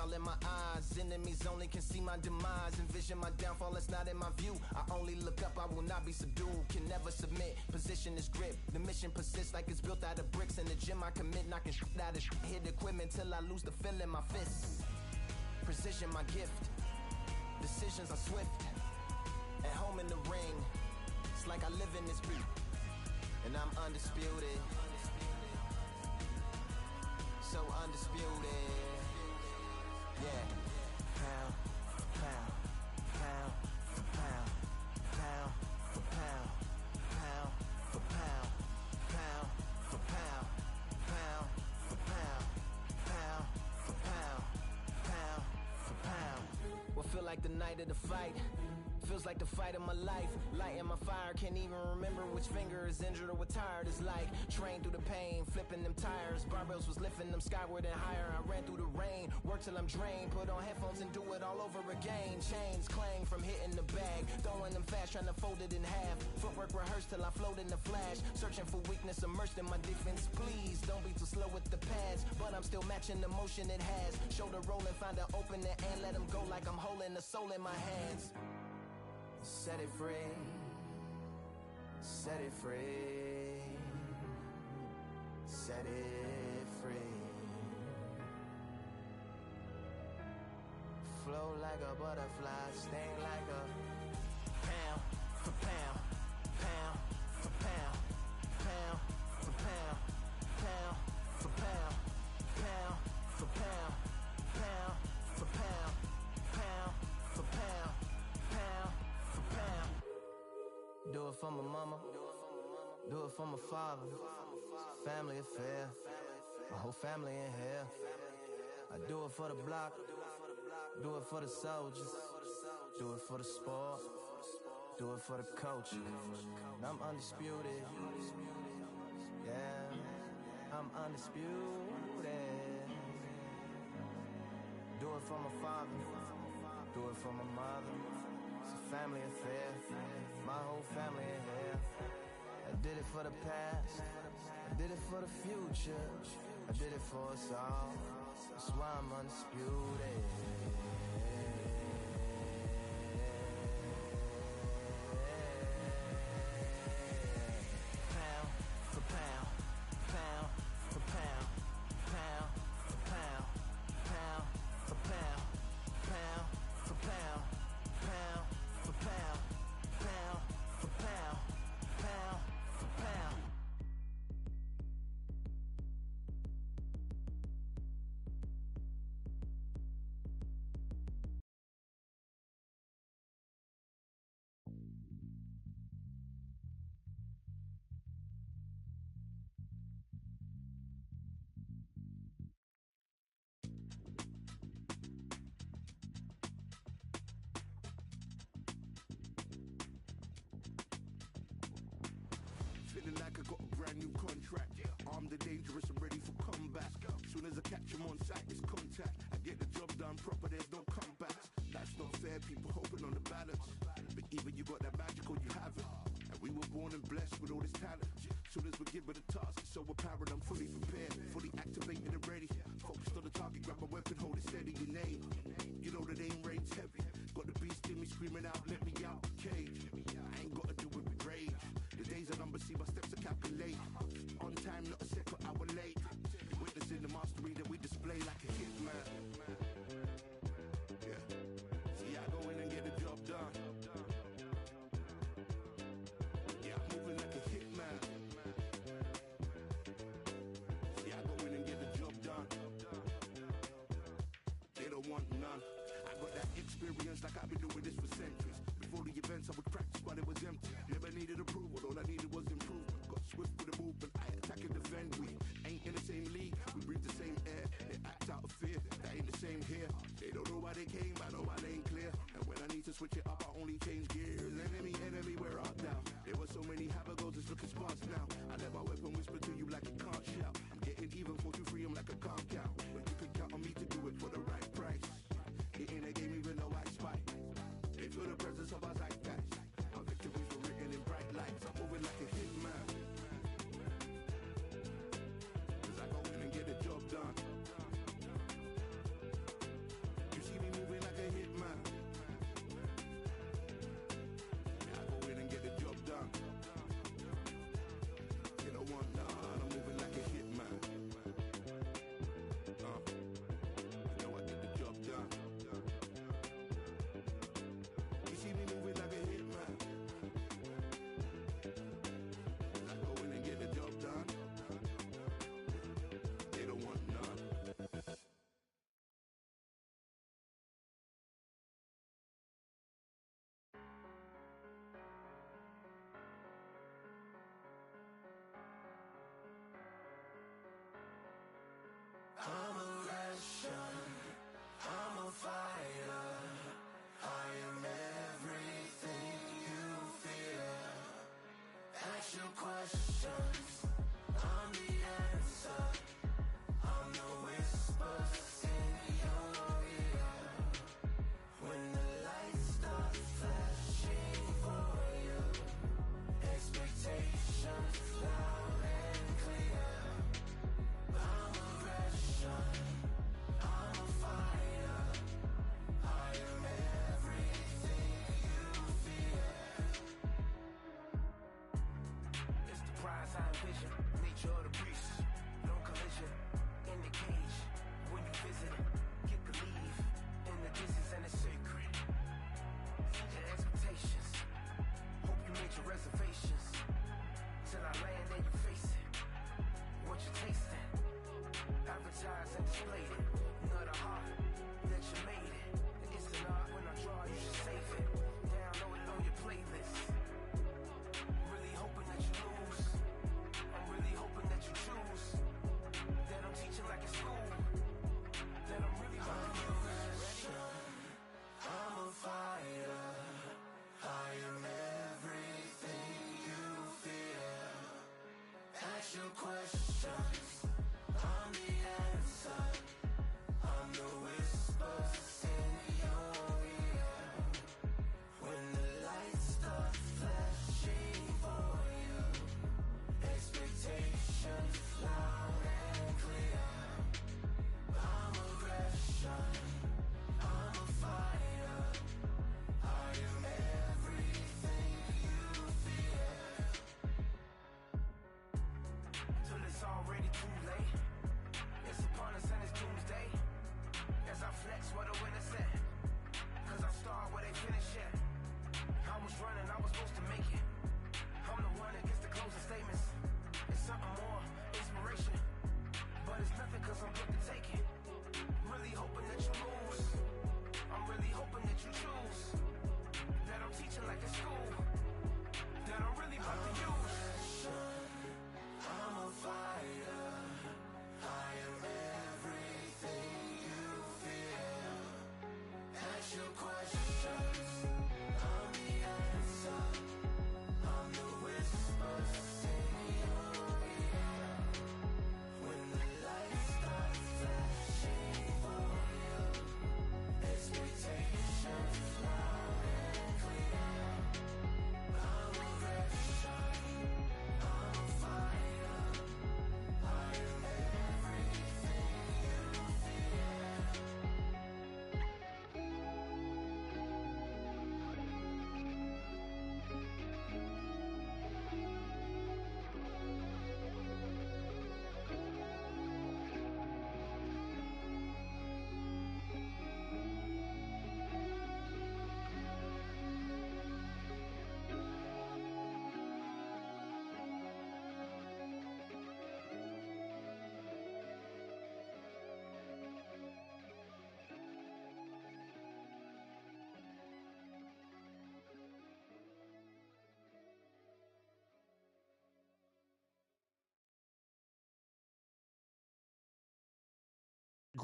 All in my eyes, enemies only can see my demise. Envision my downfall, it's not in my view. I only look up, I will not be subdued. Can never submit, position is grip. The mission persists like it's built out of bricks. In the gym I commit, knocking shit out of shit. Hit equipment till I lose the feel in my fists. Precision my gift, decisions are swift. At home in the ring, it's like I live in this beat. And I'm undisputed, so undisputed. Yeah, pound for pound, pound for pound, pound for pound, pound for pound, pound for pound, pound for pound, pound for pound, pound for pound. What feel like the night of the fight? Feels like the fight of my life. Lighting my fire, can't even remember which finger is injured or what tired is like. Trained through the pain, flipping them tires. Barbells was lifting them skyward and higher. I ran through the rain, worked till I'm drained. Put on headphones and do it all over again. Chains clang from hitting the bag. Throwing them fast, trying to fold it in half. Footwork rehearsed till I float in the flash. Searching for weakness, immersed in my defense. Please, don't be too slow with the pads. But I'm still matching the motion it has. Shoulder rolling, find an opening and let them go like I'm holding the soul in my hands. Set it free, set it free, set it free. Flow like a butterfly, sting like a pound for pound, pound for pound, pound for pound, pound for pound, pound for pound, pound for pound, pound for pound, pound. Do it for my mama, do it for my father. Family affair, my whole family in here. I do it for the block, Do it for the soldiers. Do it for the sport. Do it for the culture. I'm undisputed. Yeah, I'm undisputed. Do it for my father. Do it for my mother. It's a family affair. My whole family is here. I did it for the past. I did it for the future. I did it for us all. That's why I'm undisputed. Pound for pound, pound for pound, pound for pound, pound for pound, pound for pound, pound for pound, pound for pound, pound for pound. Feeling like I got a brand new contract. Armed and dangerous and ready for comeback. Soon as I catch him on sight, it's contact. I get the job done proper, there's no comebacks. That's not fair, people hoping on the balance. But either you got that magic or you haven't. And we were born and blessed with all this talent. Soon as we're given a task, it's so apparent I'm fully prepared. Fully activated and ready. Focused on the target, grab my weapon, hold it steady, your name. You know the name reigns heavy. Got the beast in me screaming out, let me out the cage. I ain't gotta do it with rage. The days are numbered, see my steps are calculate. On time, not a second hour late. Witnessing the mastery that we display like a hitman. Yeah. See, I go in and get the job done. Yeah, I'm moving like a hitman. See, I go in and get the job done. They don't want none. I got that experience like I've been doing this for centuries. Before the events, I would practice while it was empty. Never needed approval, all I needed was improvement. Got swift with the movement, I attack and defend. We ain't in the same league, we breathe the same air. They act out of fear, that ain't the same here. They don't know why they came, I know why they ain't clear. And when I need to switch it up, I only change gears. Enemy, where art thou? There were so many habagos, it's looking sparse now. I let my weapon whisper to you like a can't shout. I'm getting even, 4-2-3, I'm like a calm count. But you can count on me to do it for the right price. It ain't a game even though I spite. They feel the presence of our zeitgeist. Our victories were written in bright lights. I'm moving like a hitman. Cause I go in and get the job done. You see me moving like a hitman. Yeah, I go in and get the job done. They don't want none. I'm moving like a hitman. You know I get the job done. You see me moving like a hitman. I go in and get the job done. They don't want none. I'm a Russian, I'm a fighter. I am everything you fear. Ask your questions, I'm the answer. I'm the whispers in your ear. When the lights start flashing for you, expectations loud and clear. I'm a Russian, I'm a fighter. I am everything you fear. It's the prize I envision, nature of the beast. No collision in the cage. When you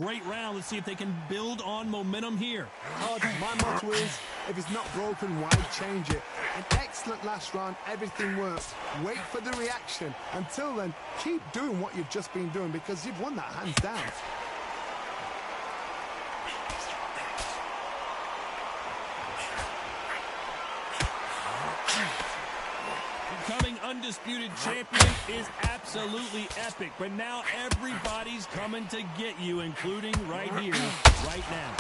great round. Let's see if they can build on momentum here. My motto is, if it's not broken, why change it? An excellent last round, everything works. Wait for the reaction. Until then, keep doing what you've just been doing because you've won that hands down. Becoming undisputed champion is absolutely epic, but now everybody's coming to get you, including right here, right now.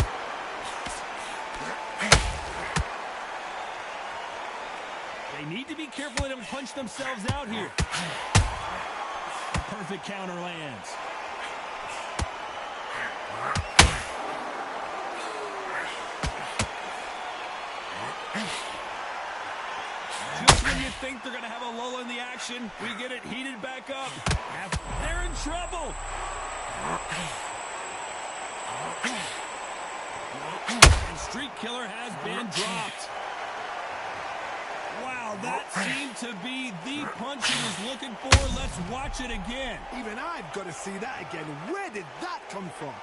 They need to be careful they don't punch themselves out here. Perfect counter lands. Just when you think they're going to have a lull in the action, we get it heated back up. They're in trouble. And Street Killer has been dropped. Wow, that seemed to be the punch he was looking for. Let's watch it again. Even I've got to see that again. Where did that come from?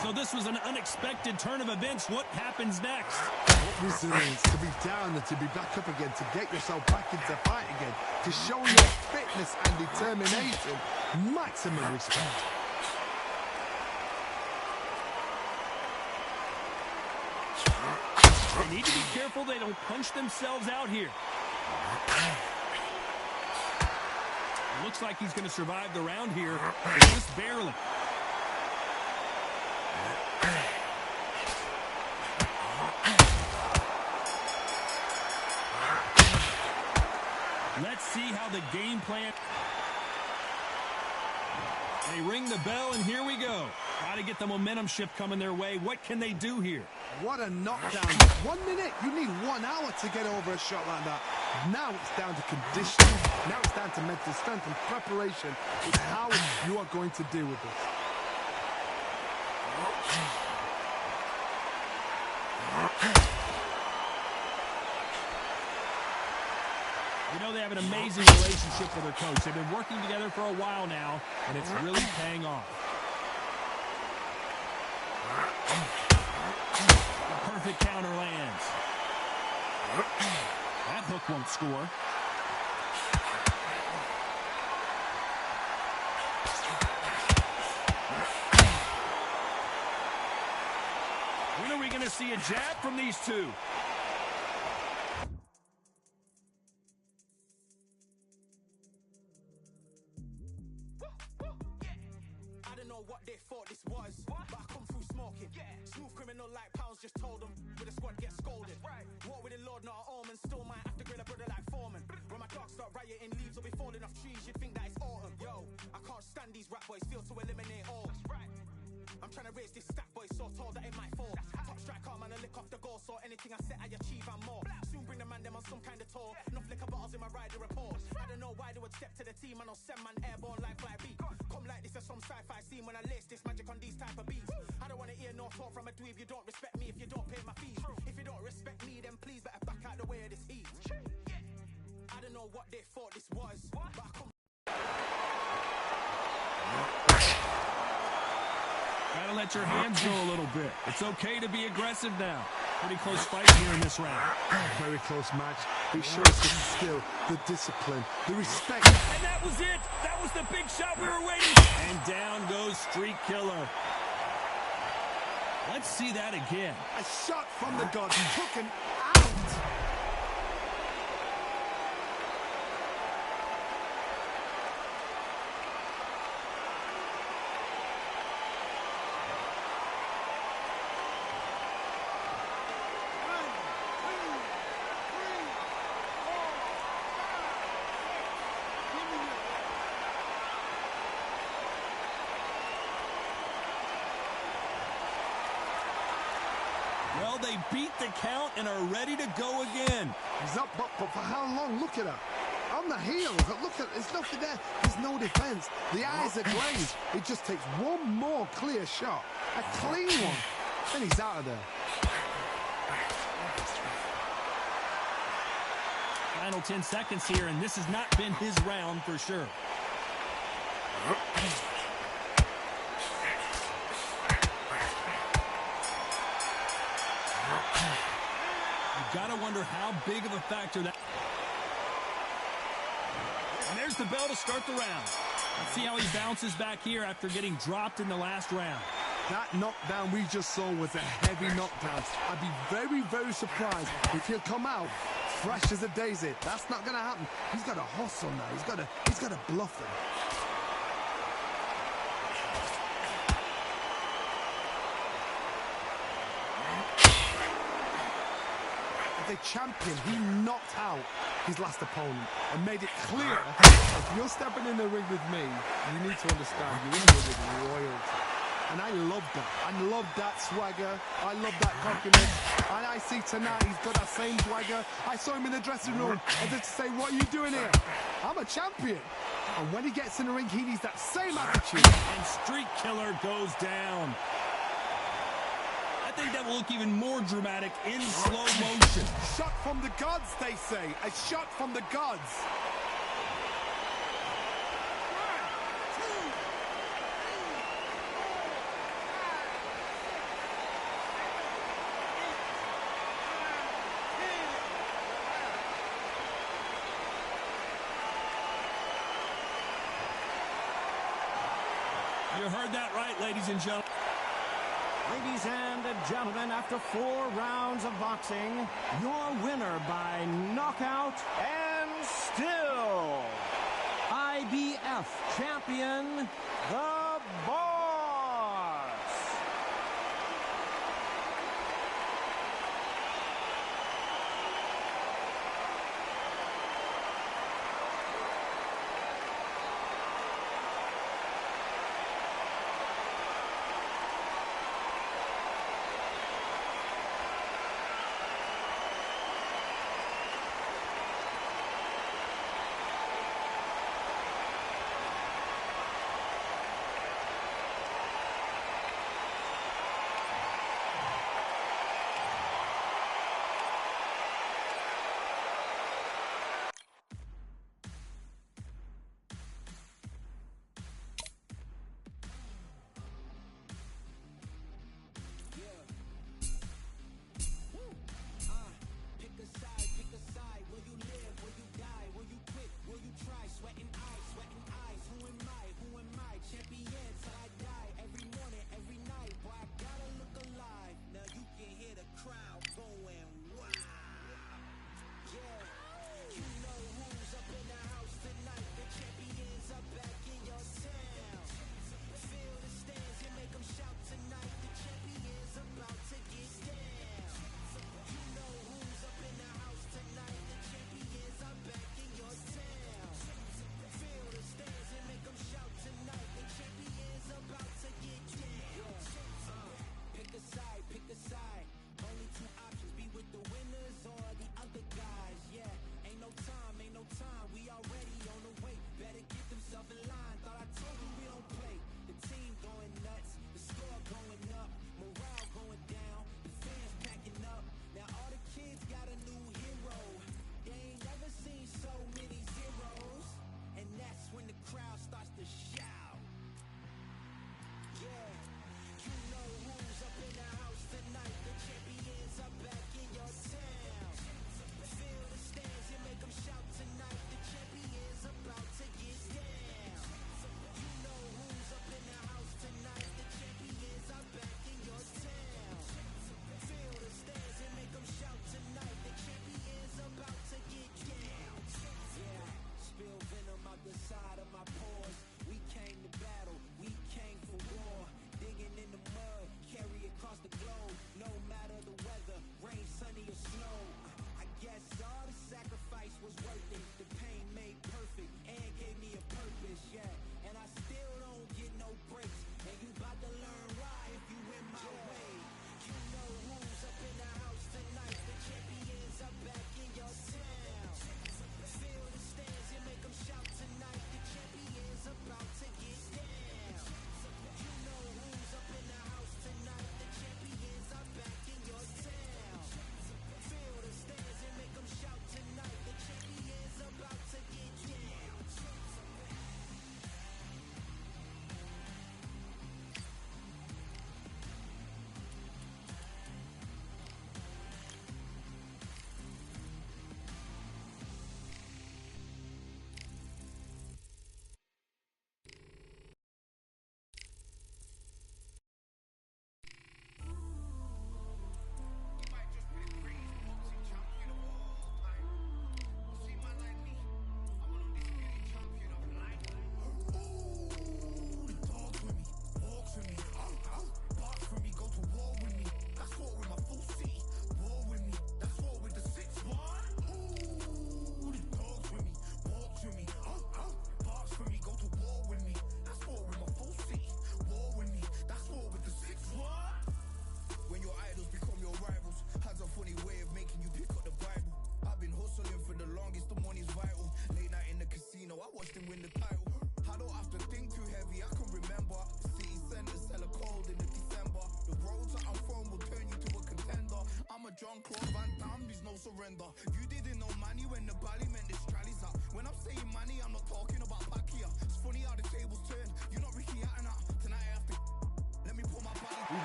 So this was an unexpected turn of events. What happens next? What resilience to be down and to be back up again, to get yourself back into fight again, to show your fitness and determination. Maximum respect. They need to be careful they don't punch themselves out here. Looks like he's going to survive the round here, just barely. Let's see how the game plan... They ring the bell, and here we go. Got to get the momentum shift coming their way. What can they do here? What a knockdown. 1 minute, you need 1 hour to get over a shot like that. Now it's down to conditioning. Now it's down to mental strength and preparation. It's how you are going to deal with this. You know, they have an amazing relationship with their coach. They've been working together for a while now, and it's really paying off. The perfect counter lands. That hook won't score. When are we going to see a jab from these two? What they thought this was, but I come through smoking. Smooth criminal like pounds, just told them with a squad get scolded. Walk with the Lord, not an omen. Still might have to grill a brother like Foreman. When my dogs start rioting, leaves will be falling off trees. You'd think that it's autumn. Yo, I can't stand these rap boys, feel to eliminate all. I'm trying to raise this stat boy, so tall that it might fall. Top striker, man, I lick off the goal, so anything I set, I achieve and more. Soon bring the man them on some kind of tour. Enough liquor bottles in my rider report. I don't know why they would step to the team, and I'll send man airborne like 5B. Come like this as some sci-fi scene when I lace this magic on these type of beats. I don't want to hear no talk from a dweeb. You don't respect me if you don't pay my fees. If you don't respect me, then please better back out the way of this heat. I don't know what they thought this was, but I come. Gotta let your hands go a little bit. It's okay to be aggressive now. Pretty close fight here in this round. Very close match. It shows the skill, the discipline, the respect. And that was it. That was the big shot we were waiting for. And down goes Street Killer. Let's see that again. A shot from the god, took him out. Well, they beat the count and are ready to go again. He's up, but for how long? Look at her. On the heels. Look at, there's nothing there. There's no defense. The eyes are glazed. It just takes one more clear shot. A clean one. and he's out of there. Final 10 seconds here, and this has not been his round for sure. You've got to wonder how big of a factor that... And there's the bell to start the round. Let's see how he bounces back here after getting dropped in the last round. That knockdown we just saw was a heavy knockdown. I'd be very, very surprised if he'll come out fresh as a daisy. That's not going to happen. He's got to hustle now. He's got to bluff him. As a champion, he knocked out his last opponent and made it clear, if you're stepping in the ring with me, you need to understand you're in here with royalty. And I love that. I love that swagger. I love that cockiness. And I see tonight he's got that same swagger. I saw him in the dressing room as if to say, what are you doing here? I'm a champion. And when he gets in the ring, he needs that same attitude. And Street Killer goes down. I think that will look even more dramatic in slow motion. Shot from the gods, they say. A shot from the gods. You heard that right, ladies and gentlemen. Ladies and gentlemen, after 4 rounds of boxing, your winner by knockout and still IBF champion, The Boss.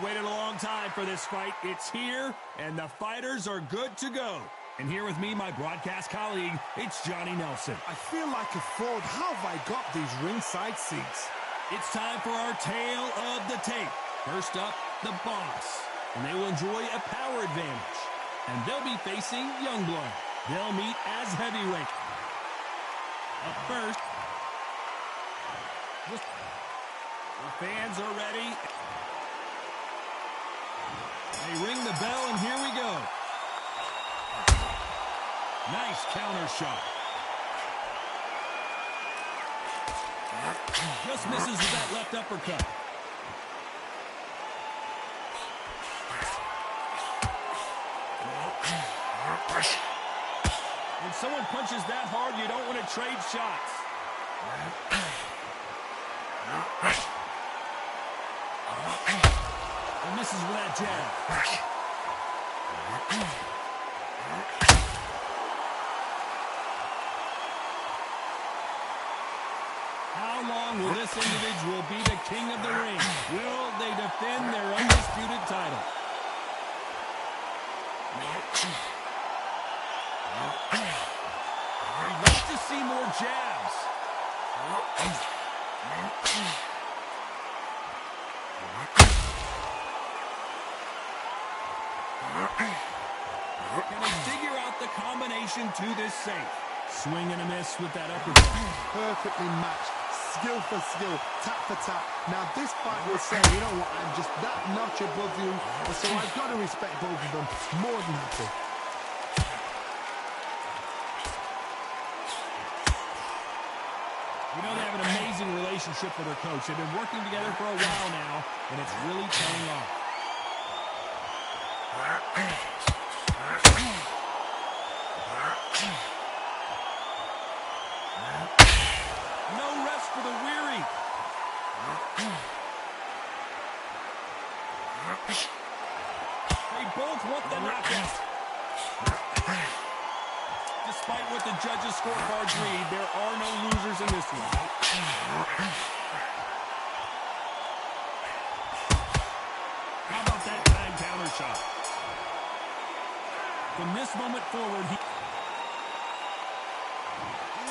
waited a long time for this fight. It's here, and the fighters are good to go. And here with me, my broadcast colleague, it's Johnny Nelson. I feel like a fraud. How have I got these ringside seats? It's time for our tale of the tape. First up, the Boss. And they will enjoy a power advantage. And they'll be facing Youngblood. They'll meet as heavyweight. Up first, the fans are ready. They ring the bell, and here we go. Nice counter shot. Just misses with that left uppercut. When someone punches that hard, you don't want to trade shots. And misses with that jab. How long will this individual be the king of the ring? Will they defend their undisputed title? We'd like to see more jabs. Can he figure out the combination to this safe? Swing and a miss with that uppercut. Perfectly matched. Skill for skill, tap for tap. Now this fight will say, you know what, I'm just that notch above you, so I've got to respect both of them more than happy. You know, they have an amazing relationship with their coach. They've been working together for a while now, and it's really paying off. No rest for the weary. They both want the knockout. Despite what the judges' scorecards read, there are no losers in this one. How about that time counter shot? From this moment forward,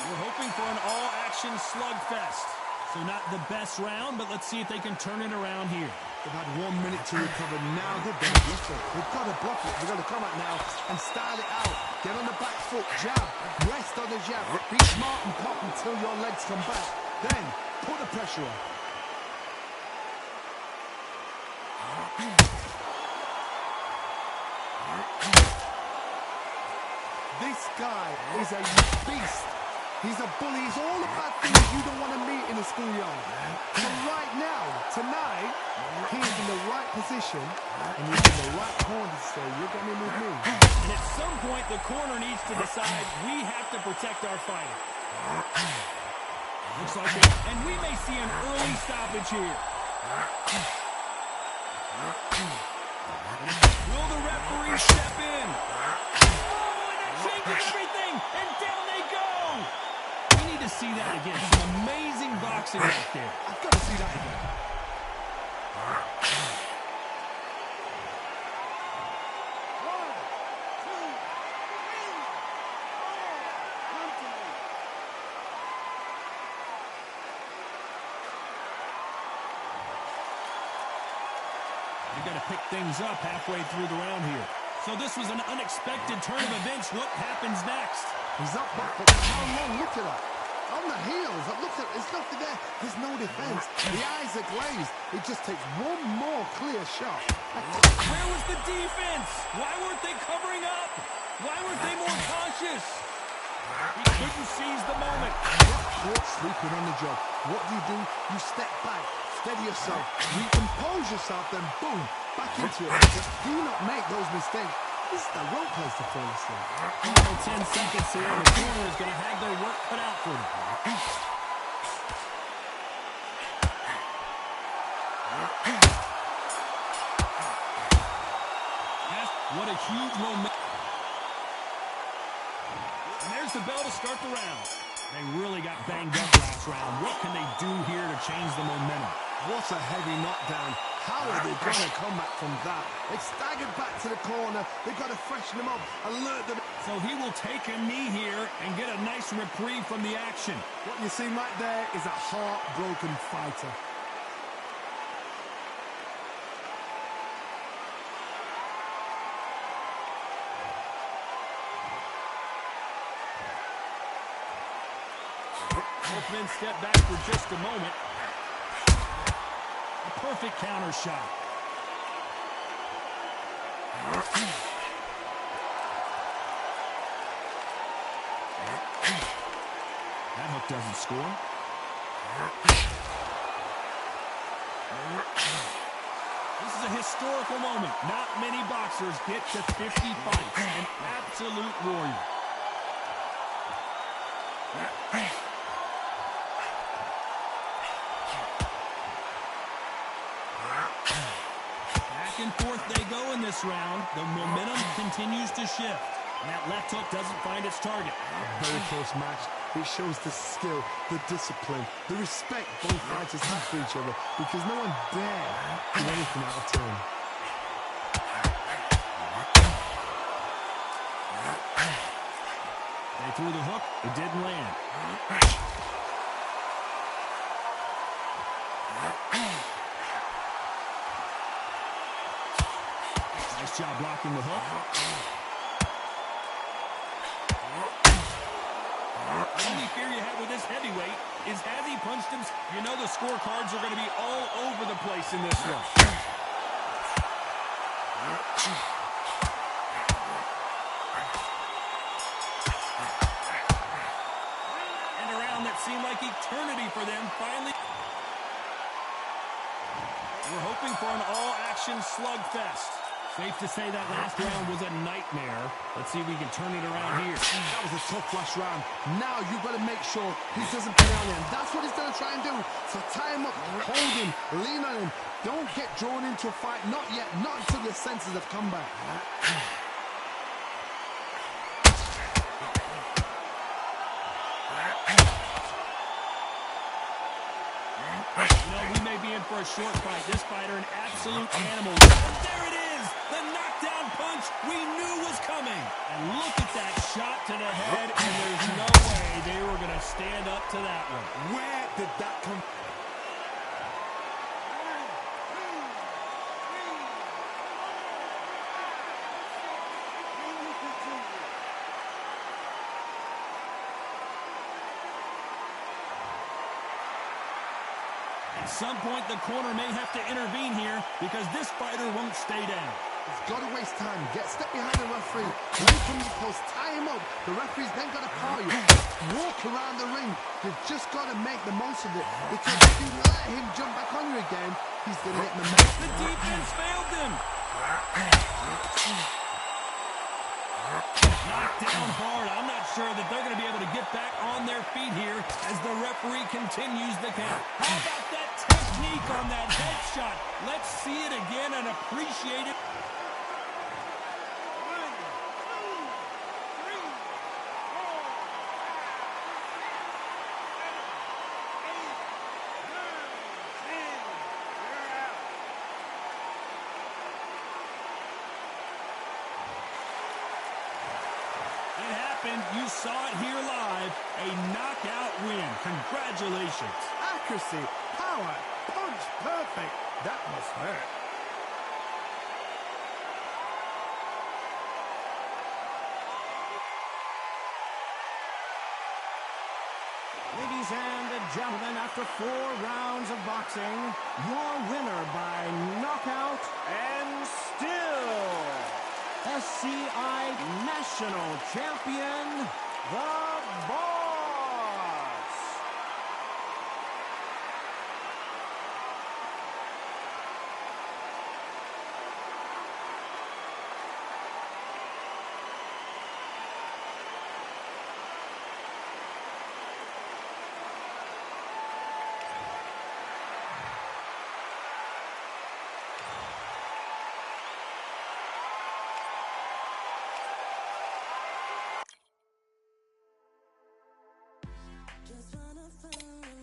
we're hoping for an all-action slugfest. So not the best round, but let's see if they can turn it around here. They've had 1 minute to recover. Now they're going to block it. They've got to block it. They've got to come out now and style it out. Get on the back foot, jab, rest on the jab. Be smart and pop until your legs come back. Then put the pressure on. This guy is a beast. He's a bully. He's all about things you don't want to meet in a schoolyard. So right now, tonight, he's in the right position and he's in the right corner to say, you're going to move me. And at some point, the corner needs to decide we have to protect our fighter. Looks like it. And we may see an early stoppage here. Will the referee step in? Oh, and that changes everything. And down they go. We need to see that again. Some amazing boxing right there. I've got to see that again. They've got to pick things up halfway through the round here. So this was an unexpected turn of events. What happens next? He's up, but how long? Look at that. On the heels. Look at it. There's nothing there. There's no defense. The eyes are glazed. It just takes one more clear shot. Where was the defense? Why weren't they covering up? Why weren't they more cautious? He couldn't seize the moment. Caught sleeping on the job. What do? You step back. Steady yourself. Recompose yourself, then boom, back into it. Just do not make those mistakes. This is the wrong place to fall asleep. Final 10 seconds here, and the corner is going to have their work cut out for them. Yes, what a huge moment. And there's the bell to start the round. They really got banged up last round. What can they do here to change the momentum? What a heavy knockdown. How are they going to come back from that? They staggered back to the corner. They've got to freshen them up, alert them. So he will take a knee here and get a nice reprieve from the action. What you see right there is a heartbroken fighter. Both men step back for just a moment. A perfect counter shot. That hook doesn't score. This is a historical moment. Not many boxers get to 50 fights. An absolute warrior. Back and forth they go in this round. The momentum continues to shift. And that left hook doesn't find its target. A very close match. It shows the skill, the discipline, the respect both fighters have for each other, because no one dare do anything out of turn. They threw the hook. It didn't land. Nice job blocking the hook. The only fear you have with this heavyweight is has he punched him? You know the scorecards are going to be all over the place in this one. And a round that seemed like eternity for them finally. We're hoping for an all-action slugfest. Safe to say that last round was a nightmare. Let's see if we can turn it around here. That was a tough last round. Now you've got to make sure he doesn't pin on him. That's what he's going to try and do. So tie him up, hold him, lean on him. Don't get drawn into a fight. Not yet. Not until your senses have come back. No, we may be in for a short fight. This fighter, an absolute animal. There it is! The knockdown punch we knew was coming. And look at that shot to the head, and there's no way they were going to stand up to that one. Where did that come from? At some point, the corner may have to intervene here because this fighter won't stay down. He's got to waste time. Get step behind the referee. Wait from the post. Tie him up. The referee's then got to call you. Walk around the ring. You've just got to make the most of it. Because if you let him jump back on you again, he's going to get momentum. The defense failed them. Knocked down hard. I'm not sure that they're going to be able to get back on their feet here as the referee continues the count. How about that technique on that headshot? Let's see it again and appreciate it. You saw it here live, a knockout win. Congratulations. Accuracy, power, punch, perfect. That must hurt. Ladies and gentlemen, after 4 rounds of boxing, your winner by knockout and still SCI National Champion, The Boss. Just wanna find